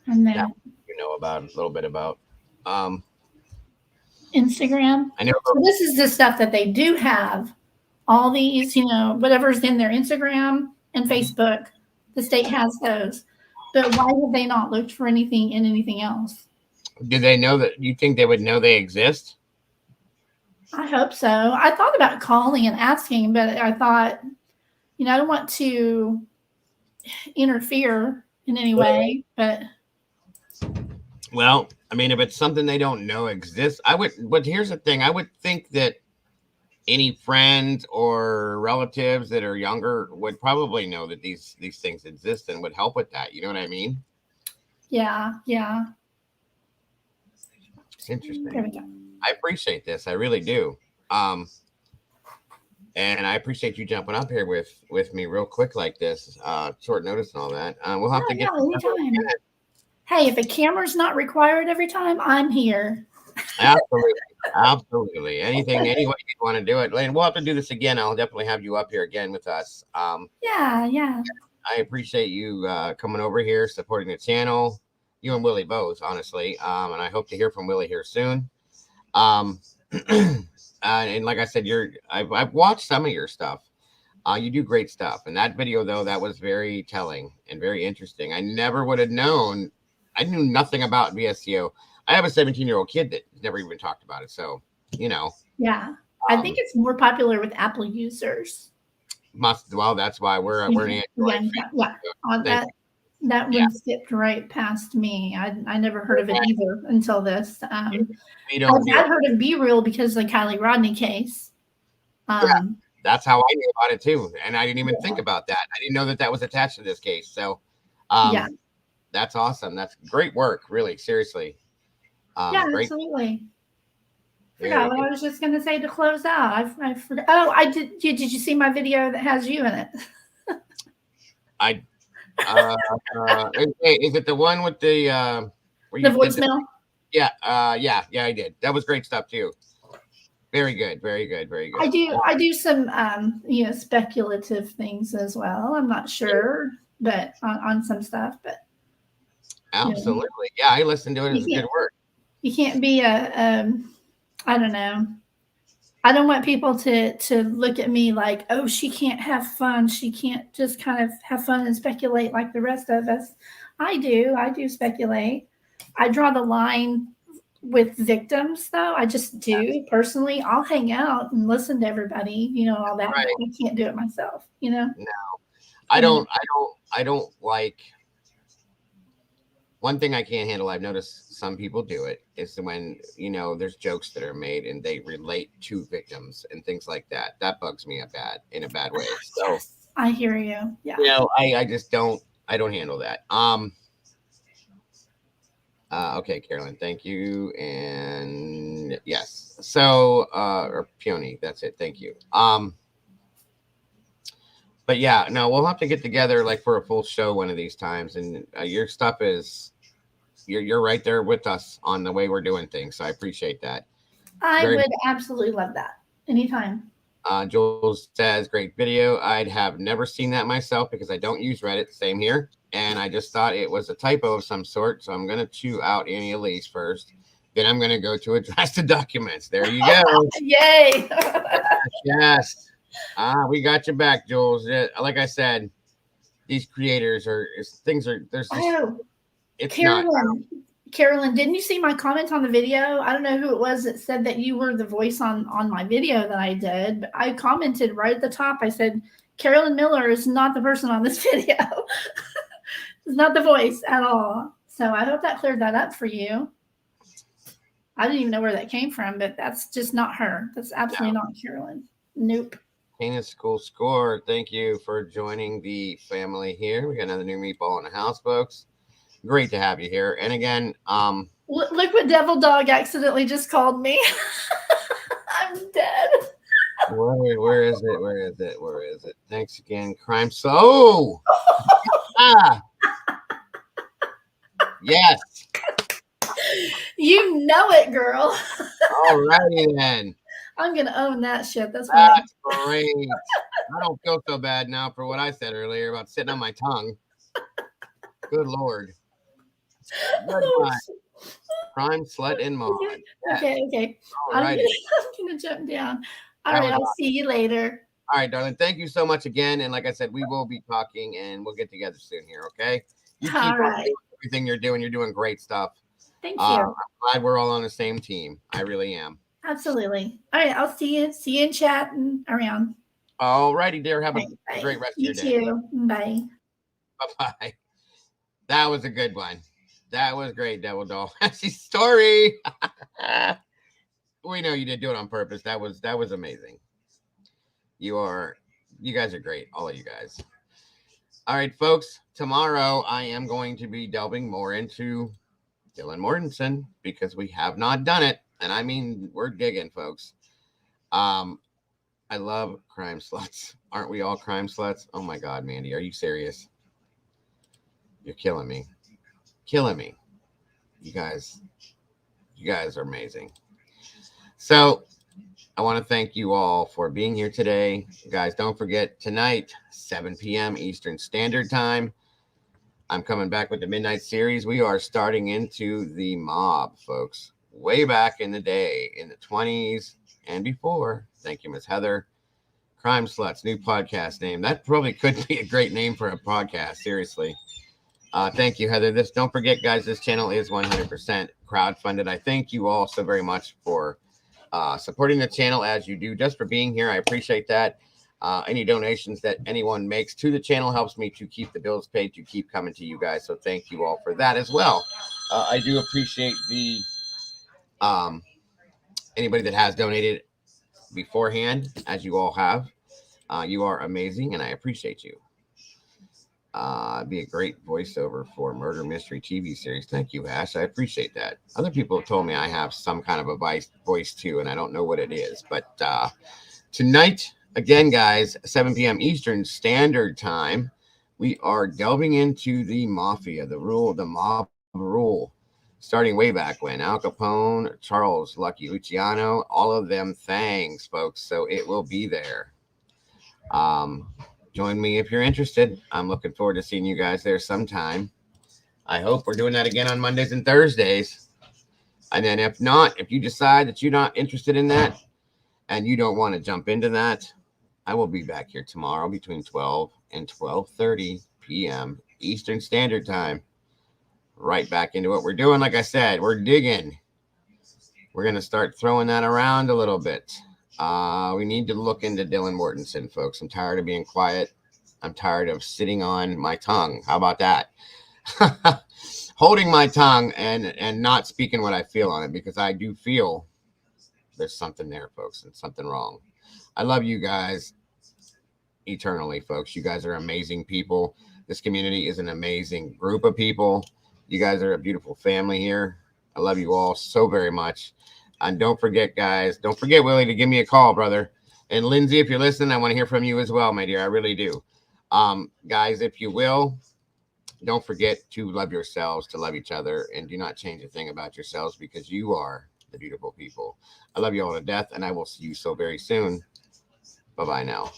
And then
That you know about a little bit about.
Instagram.
I know.
So this is the stuff that they do have. All these, whatever's in their Instagram and Facebook, the state has those. But why have they not looked for anything in anything else?
Do they know that? You think they would know they exist?
I hope so. I thought about calling and asking, but I thought, I don't want to interfere in any way. But
Well, I mean, if it's something they don't know exists, I would. But here's the thing: I would think that any friends or relatives that are younger would probably know that these things exist and would help with that. You know what I mean?
yeah.
Interesting.
There we go.
I appreciate this. I really do. And I appreciate you jumping up here with me real quick like this, short notice and all that. We'll have to get
anytime. Hey, if a camera's not required every time, I'm here.
Absolutely. Anything, any way you want to do it. And we'll have to do this again. I'll definitely have you up here again with us.
Yeah.
I appreciate you coming over here, supporting the channel. You and Willie both, honestly. And I hope to hear from Willie here soon. And like I said, I've watched some of your stuff. You do great stuff. And that video, though, that was very telling and very interesting. I never would have known. I knew nothing about VSCO. I have a 17-year-old kid that never even talked about it. So,
Yeah. I think it's more popular with Apple users.
Well, that's why we're an Android.
Yeah. That one skipped right past me. I never heard of it either until this. I've heard of Be Real because of the Kylie Rodney case.
That's how I knew about it too, and I didn't even think about that. I didn't know that was attached to this case. So, that's awesome. That's great work, really. Seriously.
Great. Absolutely. Forgot what I was just going to say to close out. I forgot. Oh, I did. Did you see my video that has you in it?
Is it the one with the
voicemail?
Yeah, I did. That was great stuff too. Very good.
I do some speculative things as well. I'm not sure, but on some stuff, but
absolutely. Yeah, I listened to it. It's good work.
You can't be I don't know. I don't want people to look at me like, oh, she can't have fun. She can't just kind of have fun and speculate like the rest of us. I do speculate. I draw the line with victims, though. I just do personally. I'll hang out and listen to everybody, all that. Right. I can't do it myself, No,
I don't like. One thing I can't handle, I've noticed some people do it, is when, there's jokes that are made and they relate to victims and things like that. That bugs me in a bad way. So
I hear you. Yeah.
I just don't, I don't handle that. Okay, Carolyn, thank you. And yes. So or Peony, that's it. Thank you. But yeah, no, we'll have to get together like for a full show one of these times. And your stuff is you're right there with us on the way we're doing things. So I appreciate that.
I
Very
would absolutely love that anytime.
Jules says, great video. I'd have never seen that myself because I don't use Reddit. Same here. And I just thought it was a typo of some sort. So I'm going to chew out Annie Elise first. Then I'm going to go to address the documents. There you go.
Yay!
Yes. We got your back, Jules. Yeah, like I said, these creators things are, there's just,
Oh,
it's not.
Carolyn, didn't you see my comment on the video? I don't know who it was that said that you were the voice on my video that I did, but I commented right at the top. I said, Carolyn Miller is not the person on this video. It's not the voice at all. So I hope that cleared that up for you. I didn't even know where that came from, but that's just not her. That's absolutely not Carolyn. Nope.
Canis School Score, thank you for joining the family here. We got another new meatball in the house, folks. Great to have you here. And again,
look what Devil Dog accidentally just called me. I'm dead.
Where is it? Where is it? Where is it? Thanks again, Crime So. Yes.
You know it, girl.
All righty then.
I'm gonna own that shit. That's
great. I don't feel so bad now for what I said earlier about sitting on my tongue. Good Lord. Goodbye. Crime, Slut, and Mod.
Okay.
All
I'm gonna jump down. All right, I'll see you later.
All right, darling. Thank you so much again. And like I said, we will be talking and we'll get together soon here, okay? You keep on doing everything you're doing. You're doing great stuff.
Thank you.
I'm glad we're all on the same team. I really am.
Absolutely. All right, I'll see you in chat and around.
All righty, dear. Have a great rest of your day.
You too. Bye.
Bye-bye. That was a good one. That was great, Devil Doll. She's story. We know you didn't do it on purpose. That was amazing. You guys are great. All of you guys. All right, folks. Tomorrow I am going to be delving more into Dylan Mortensen because we have not done it. And I mean, we're digging, folks. I love crime sluts. Aren't we all crime sluts? Oh my God, Mandy, are you serious? You're killing me. Killing me. You guys are amazing. So I want to thank you all for being here today. Guys, don't forget tonight, 7 p.m. Eastern Standard Time. I'm coming back with the Midnight Series. We are starting into the mob, folks. Way back in the day, in the 20s and before. Thank you, Miss Heather. Crime Sluts, new podcast name. That probably could be a great name for a podcast, seriously. Thank you, Heather. Don't forget, guys, this channel is 100% crowdfunded. I thank you all so very much for supporting the channel as you do, just for being here. I appreciate that. Any donations that anyone makes to the channel helps me to keep the bills paid, to keep coming to you guys. So thank you all for that as well. I do appreciate the anybody that has donated beforehand, as you all have. You are amazing, and I appreciate you. Be a great voiceover for murder mystery TV series. Thank you, Ash. I appreciate that. Other people have told me I have some kind of a voice too, and I don't know what it is. But tonight, again, guys, 7 p.m. Eastern Standard Time, we are delving into the mafia, the mob rule, starting way back when. Al Capone, Charles Lucky Luciano, all of them thangs, folks. So it will be there. Join me if you're interested. I'm looking forward to seeing you guys there sometime. I hope we're doing that again on Mondays and Thursdays. And then if not, if you decide that you're not interested in that and you don't want to jump into that, I will be back here tomorrow between 12 and 12:30 p.m. Eastern Standard Time. Right back into what we're doing. Like I said, we're digging. We're going to start throwing that around a little bit. We need to look into Dylan Mortensen, folks. I'm tired of being quiet. I'm tired of sitting on my tongue. How about that? Holding my tongue and not speaking what I feel on it, because I do feel there's something there, folks, and something wrong. I love you guys eternally, folks. You guys are amazing people. This community is an amazing group of people. You guys are a beautiful family here. I love you all so very much. And don't forget, guys, don't forget, Willie, to give me a call, brother. And Lindsay, if you're listening, I want to hear from you as well, my dear. I really do. Guys, if you will, don't forget to love yourselves, to love each other, and do not change a thing about yourselves because you are the beautiful people. I love you all to death, and I will see you so very soon. Bye-bye now.